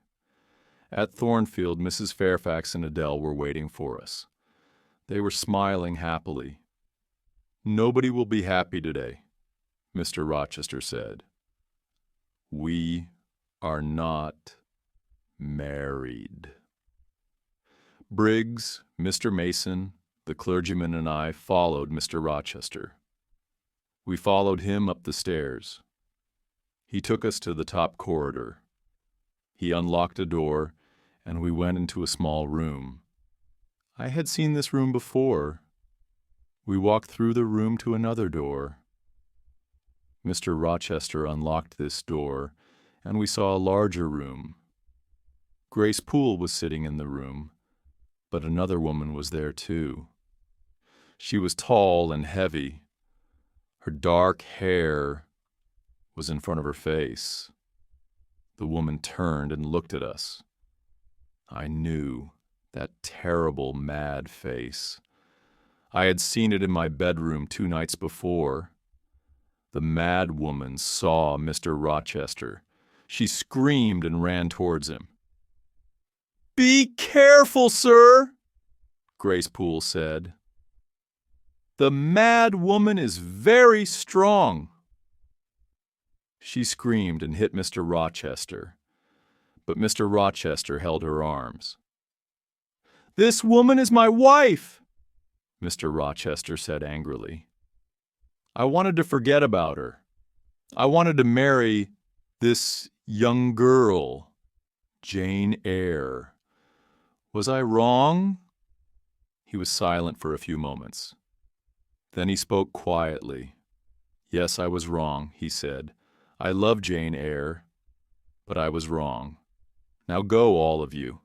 A: At Thornfield, Mrs. Fairfax and Adele were waiting for us. They were smiling happily. "Nobody will be happy today," Mr. Rochester said. "We are not married." Briggs, Mr. Mason, the clergyman, and I followed Mr. Rochester. We followed him up the stairs. He took us to the top corridor. He unlocked a door, and we went into a small room. I had seen this room before. We walked through the room to another door. Mr. Rochester unlocked this door, and we saw a larger room. Grace Poole was sitting in the room, but another woman was there too. She was tall and heavy. Her dark hair was in front of her face. The woman turned and looked at us. I knew that terrible, mad face. I had seen it in my bedroom 2 nights before. The mad woman saw Mr. Rochester. She screamed and ran towards him. "Be careful, sir," Grace Poole said. "The mad woman is very strong." She screamed and hit Mr. Rochester, but Mr. Rochester held her arms. "This woman is my wife," Mr. Rochester said angrily. "I wanted to forget about her. I wanted to marry this young girl, Jane Eyre. Was I wrong?" He was silent for a few moments. Then he spoke quietly. "Yes, I was wrong," he said. "I love Jane Eyre, but I was wrong. Now go, all of you.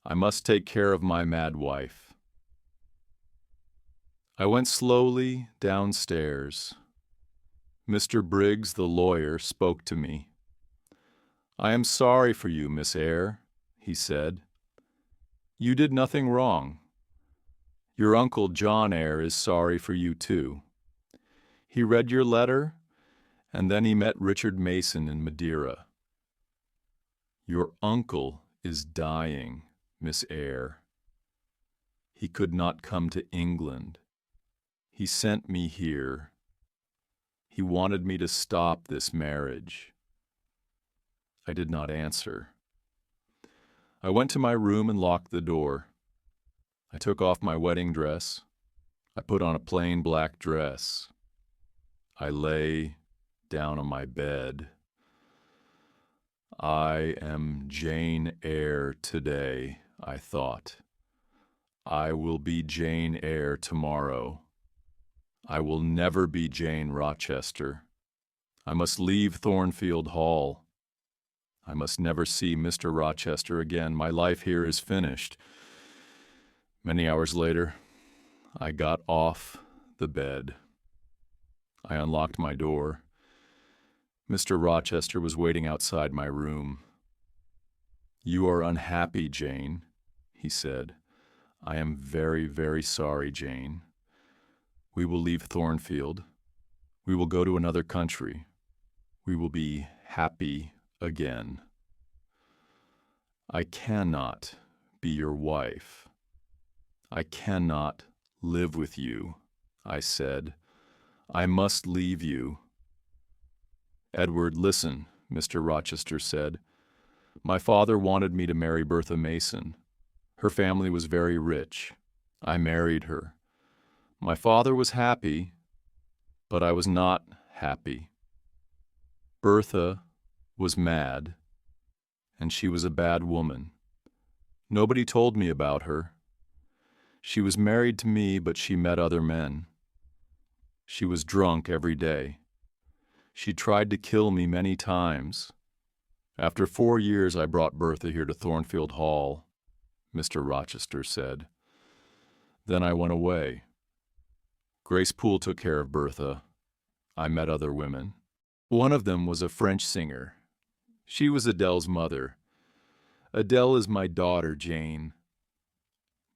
A: I must take care of my mad wife." I went slowly downstairs. Mr. Briggs, the lawyer, spoke to me. "I am sorry for you, Miss Eyre," he said. "You did nothing wrong. Your uncle, John Eyre, is sorry for you too. He read your letter, and then he met Richard Mason in Madeira. Your uncle is dying, Miss Eyre. He could not come to England. He sent me here. He wanted me to stop this marriage." I did not answer. I went to my room and locked the door. I took off my wedding dress. I put on a plain black dress. I lay down on my bed. I am Jane Eyre today, I thought. I will be Jane Eyre tomorrow. I will never be Jane Rochester. I must leave Thornfield Hall. I must never see Mr. Rochester again. My life here is finished. Many hours later, I got off the bed. I unlocked my door. Mr. Rochester was waiting outside my room. "You are unhappy, Jane," he said. "I am very, very sorry, Jane. We will leave Thornfield. We will go to another country. We will be happy again. I cannot be your wife. I cannot live with you," I said. "I must leave you." "Edward, listen," Mr. Rochester said. "My father wanted me to marry Bertha Mason. Her family was very rich. I married her. My father was happy, but I was not happy. Bertha was mad, and she was a bad woman. Nobody told me about her. She was married to me, but she met other men. She was drunk every day. She tried to kill me many times. After 4 years, I brought Bertha here to Thornfield Hall," Mr. Rochester said. "Then I went away. Grace Poole took care of Bertha. I met other women. One of them was a French singer. She was Adele's mother. Adele is my daughter, Jane.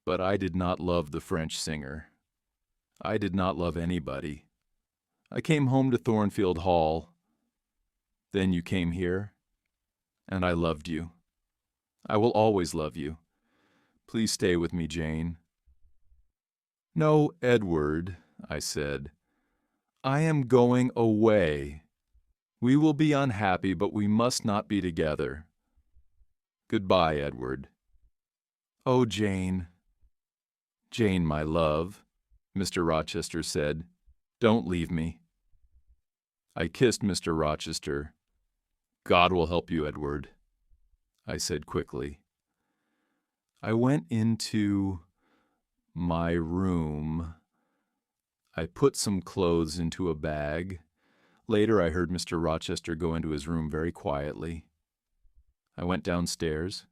A: But I did not love the French singer. I did not love anybody. I came home to Thornfield Hall. Then you came here, and I loved you. I will always love you. Please stay with me, Jane." "No, Edward," I said. "I am going away. We will be unhappy, but we must not be together. Goodbye, Edward." "Oh, Jane." "Jane, my love," Mr. Rochester said, "don't leave me." I kissed Mr. Rochester. "God will help you, Edward," I said quickly. I went into my room. I put some clothes into a bag. Later, I heard Mr. Rochester go into his room very quietly. I went downstairs.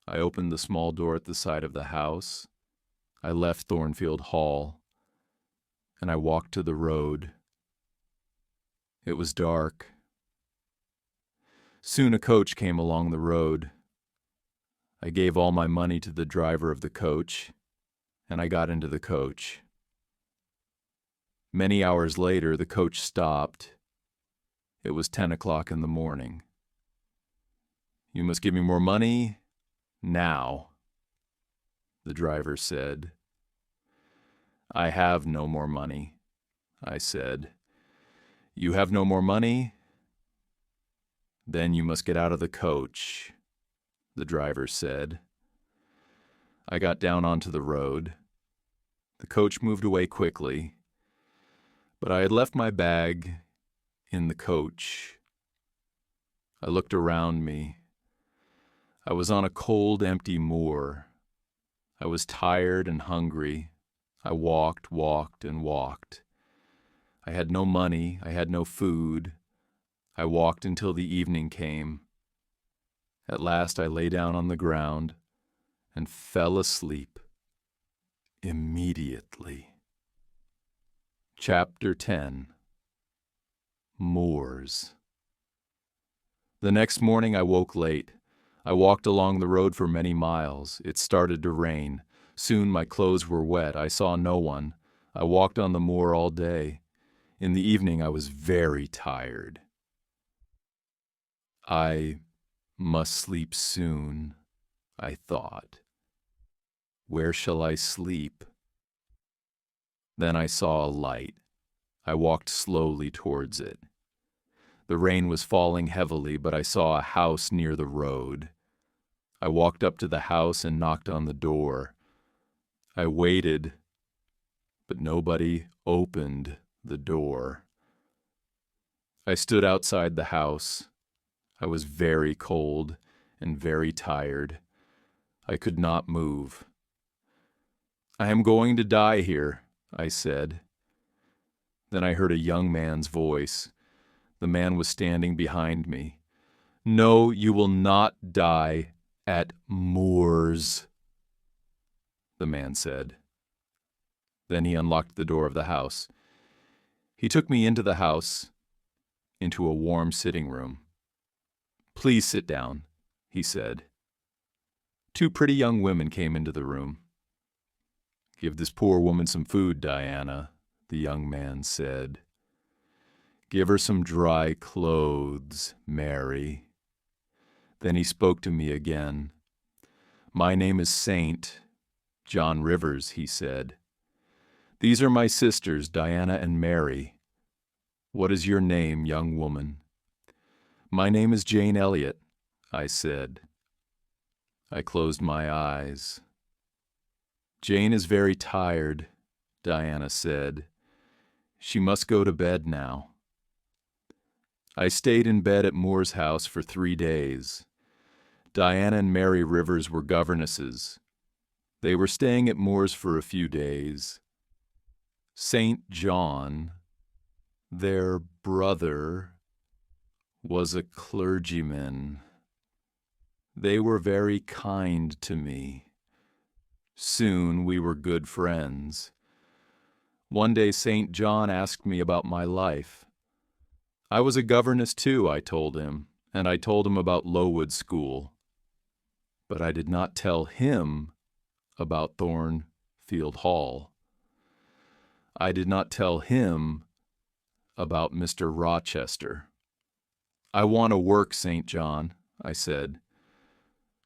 A: I opened the small door at the side of the house. I left Thornfield Hall, and I walked to the road. It was dark. Soon a coach came along the road. I gave all my money to the driver of the coach, and I got into the coach. Many hours later, the coach stopped. It was 10 o'clock in the morning. "You must give me more money now," the driver said. "I have no more money," I said. "You have no more money? Then you must get out of the coach," the driver said. I got down onto the road. The coach moved away quickly, but I had left my bag in the coach. I looked around me. I was on a cold, empty moor. I was tired and hungry. I walked, and walked. I had no money. I had no food. I walked until the evening came. At last I lay down on the ground and fell asleep immediately. Chapter 10. Moors. The next morning I woke late. I walked along the road for many miles. It started to rain. Soon my clothes were wet. I saw no one. I walked on the moor all day. In the evening I was very tired. I must sleep soon, I thought. Where shall I sleep? Then I saw a light. I walked slowly towards it. The rain was falling heavily, but I saw a house near the road. I walked up to the house and knocked on the door. I waited, but nobody opened the door. I stood outside the house. I was very cold and very tired. I could not move. "I am going to die here," I said. Then I heard a young man's voice. The man was standing behind me. "No, you will not die at Moors," the man said. Then he unlocked the door of the house. He took me into the house, into a warm sitting room. "Please sit down," he said. Two pretty young women came into the room. "Give this poor woman some food, Diana," the young man said. "Give her some dry clothes, Mary." Then he spoke to me again. "My name is Saint John Rivers," he said. "These are my sisters, Diana and Mary. What is your name, young woman?" "My name is Jane Elliott," I said. I closed my eyes. "Jane is very tired," Diana said. "She must go to bed now." I stayed in bed at Moore's house for 3 days. Diana and Mary Rivers were governesses. They were staying at Moore's for a few days. St. John, their brother, was a clergyman. They were very kind to me. Soon we were good friends. One day St. John asked me about my life. I was a governess too, I told him, and I told him about Lowood School. But I did not tell him about Thornfield Hall. I did not tell him about Mr. Rochester. "I want to work, St. John," I said.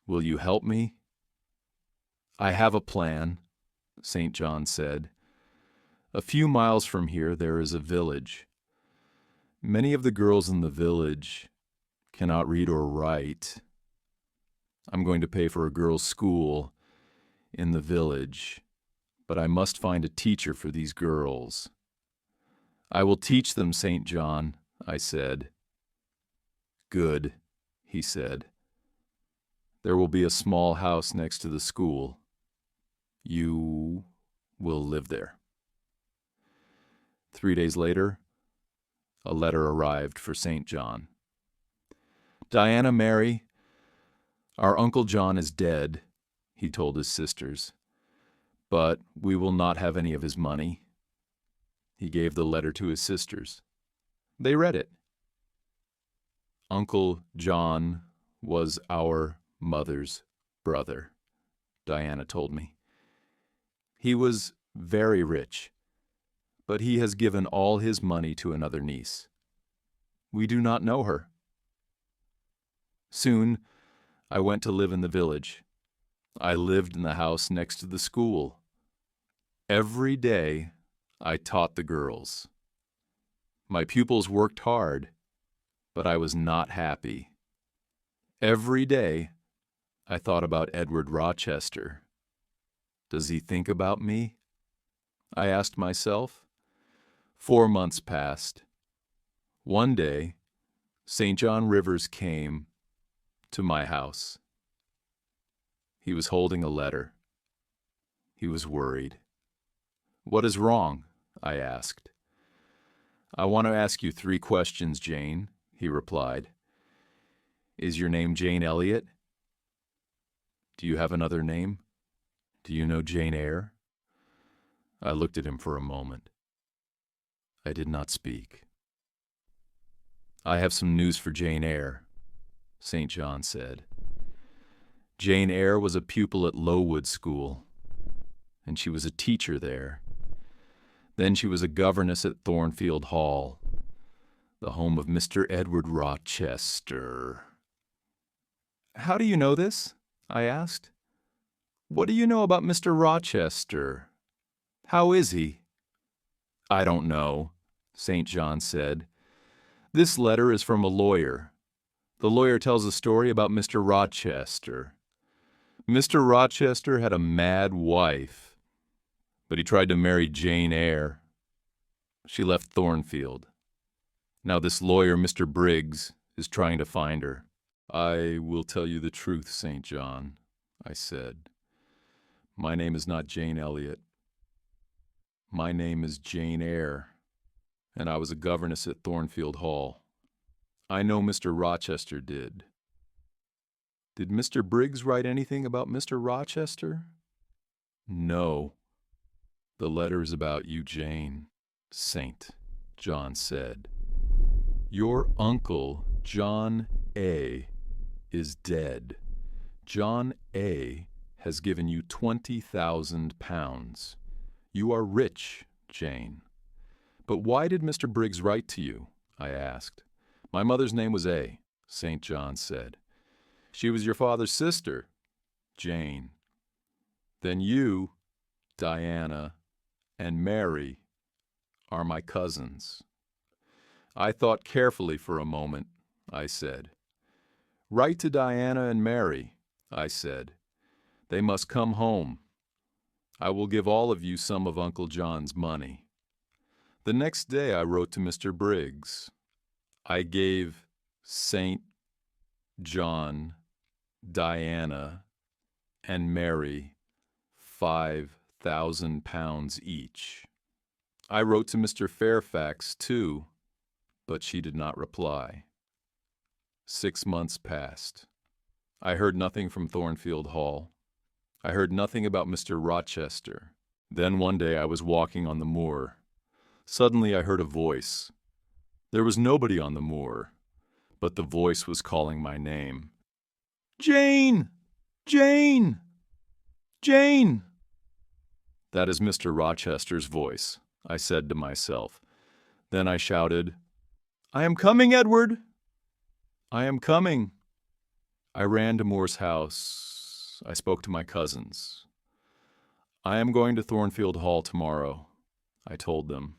A: "Will you help me?" "I have a plan," St. John said. "A few miles from here there is a village. Many of the girls in the village cannot read or write. I'm going to pay for a girls' school in the village, but I must find a teacher for these girls." "I will teach them, St. John," I said. "Good," he said. "There will be a small house next to the school. You will live there." 3 days later, a letter arrived for St. John. "Diana, Mary, Our Uncle John is dead, he told his sisters, but we will not have any of his money. He gave the letter to his sisters. They read it. Uncle John was our mother's brother, Diana told me. He was very rich, but he has given all his money to another niece. We do not know her. Soon, I went to live in the village. I lived in the house next to the school. Every day, I taught the girls. My pupils worked hard, but I was not happy. Every day, I thought about Edward Rochester. Does he think about me? I asked myself. 4 months passed. One day, St. John Rivers came to my house. He was holding a letter. He was worried. "What is wrong?" I asked. "I want to ask you 3 questions, Jane," he replied. "Is your name Jane Elliott? Do you have another name? Do you know Jane Eyre?" I looked at him for a moment. I did not speak. "I have some news for Jane Eyre," St. John said. Jane Eyre was a pupil at Lowood School, and she was a teacher there. Then she was a governess at Thornfield Hall, the home of Mr. Edward Rochester. "How do you know this?" I asked. "What do you know about Mr. Rochester? How is he?" "I don't know," St. John said. "This letter is from a lawyer. The lawyer tells a story about Mr. Rochester. Mr. Rochester had a mad wife, but he tried to marry Jane Eyre. She left Thornfield. Now this lawyer, Mr. Briggs, is trying to find her." "I will tell you the truth, St. John," I said. "My name is not Jane Elliott. My name is Jane Eyre, and I was a governess at Thornfield Hall. I know Mr. Rochester did." "Did Mr. Briggs write anything about Mr. Rochester?" "No. The letter is about you, Jane," St. John said. "Your uncle, John A., is dead. John A. has given you £20,000. You are rich, Jane." "But why did Mr. Briggs write to you?" I asked. "My mother's name was A.," St. John said. "She was your father's sister, Jane. Then you, Diana, and Mary are my cousins." I thought carefully for a moment. I said, "Write to Diana and Mary," I said. "They must come home. I will give all of you some of Uncle John's money." The next day I wrote to Mr. Briggs. I gave St. John, Diana, and Mary £5,000 each. I wrote to Mr. Fairfax, too, but she did not reply. 6 months passed. I heard nothing from Thornfield Hall. I heard nothing about Mr. Rochester. Then one day I was walking on the moor. Suddenly I heard a voice. There was nobody on the moor, but the voice was calling my name. "Jane! Jane! Jane!" "That is Mr. Rochester's voice," I said to myself. Then I shouted, "I am coming, Edward! I am coming!" I ran to Moore's house. I spoke to my cousins. "I am going to Thornfield Hall tomorrow," I told them.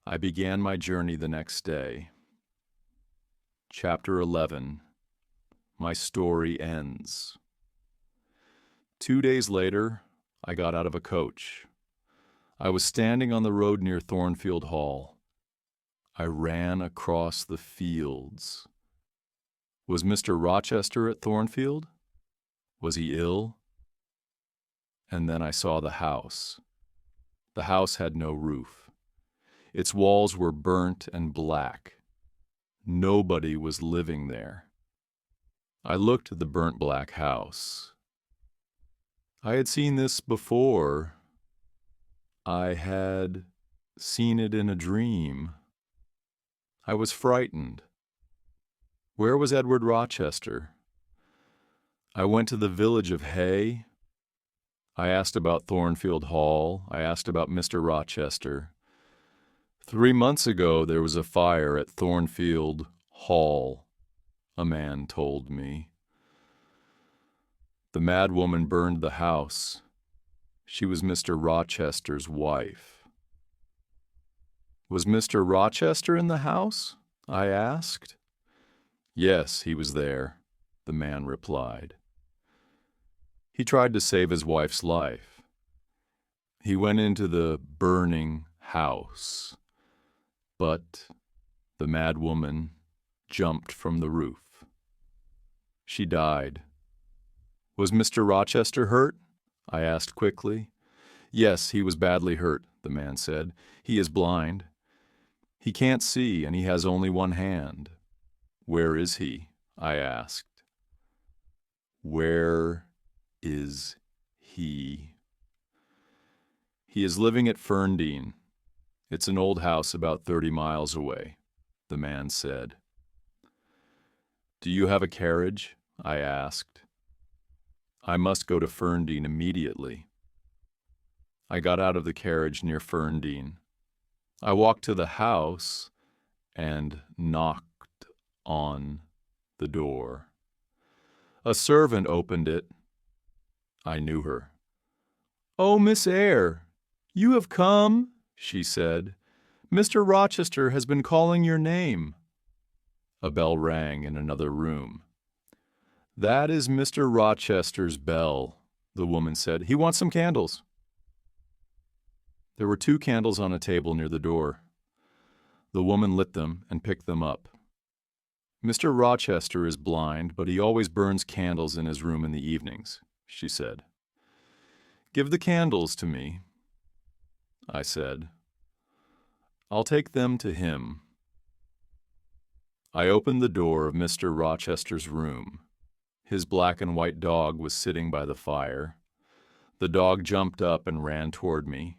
A: I began my journey the next day. Chapter 11. My story ends. 2 days later, I got out of a coach. I was standing on the road near Thornfield Hall. I ran across the fields. Was Mr. Rochester at Thornfield? Was he ill? And then I saw the house. The house had no roof. Its walls were burnt and black. Nobody was living there. I looked at the burnt black house. I had seen this before. I had seen it in a dream. I was frightened. Where was Edward Rochester? I went to the village of Hay. I asked about Thornfield Hall. I asked about Mr. Rochester. 3 months ago there was a fire at Thornfield Hall, a man told me. The mad woman burned the house. She was Mr. Rochester's wife. Was Mr. Rochester in the house? I asked. Yes, he was there, the man replied. He tried to save his wife's life. He went into the burning house, but the mad woman jumped from the roof. She died. Was Mr. Rochester hurt? I asked quickly. Yes, he was badly hurt, the man said. He is blind. He can't see, and he has only one hand. Where is he? I asked. Where is he? He is living at Ferndean. It's an old house about 30 miles away, the man said. Do you have a carriage? I asked. I must go to Ferndean immediately. I got out of the carriage near Ferndean. I walked to the house and knocked on the door. A servant opened it. I knew her. "Oh, Miss Eyre, you have come," she said. "Mr. Rochester has been calling your name." A bell rang in another room. "That is Mr. Rochester's bell," the woman said. "He wants some candles." There were 2 candles on a table near the door. The woman lit them and picked them up. "Mr. Rochester is blind, but he always burns candles in his room in the evenings," she said. "Give the candles to me," I said. "I'll take them to him." I opened the door of Mr. Rochester's room. His black and white dog was sitting by the fire. The dog jumped up and ran toward me.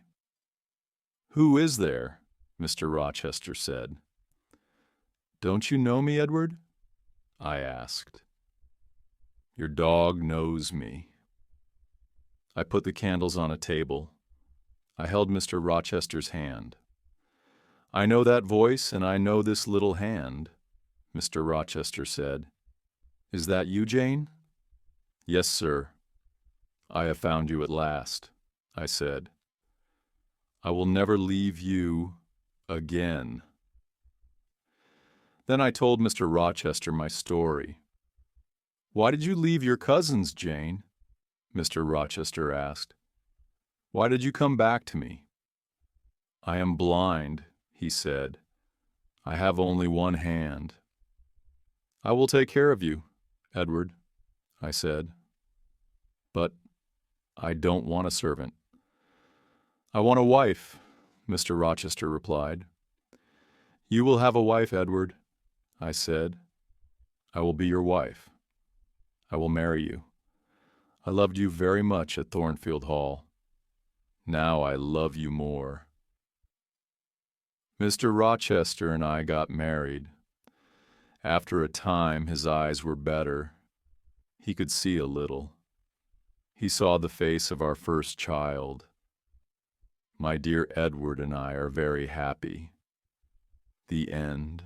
A: "Who is there?" Mr. Rochester said. "Don't you know me, Edward?" I asked. "Your dog knows me." I put the candles on a table. I held Mr. Rochester's hand. "I know that voice and I know this little hand," Mr. Rochester said. "Is that you, Jane?" "Yes, sir. I have found you at last," I said. "I will never leave you again." Then I told Mr. Rochester my story. "Why did you leave your cousins, Jane?" Mr. Rochester asked. "Why did you come back to me?" "I am blind," he said. "I have only one hand." "I will take care of you, Edward," I said. "But I don't want a servant." "I want a wife," Mr. Rochester replied. "You will have a wife, Edward," I said. "I will be your wife. I will marry you. I loved you very much at Thornfield Hall. Now I love you more." Mr. Rochester and I got married. After a time, his eyes were better. He could see a little. He saw the face of our first child. My dear Edward and I are very happy. The end.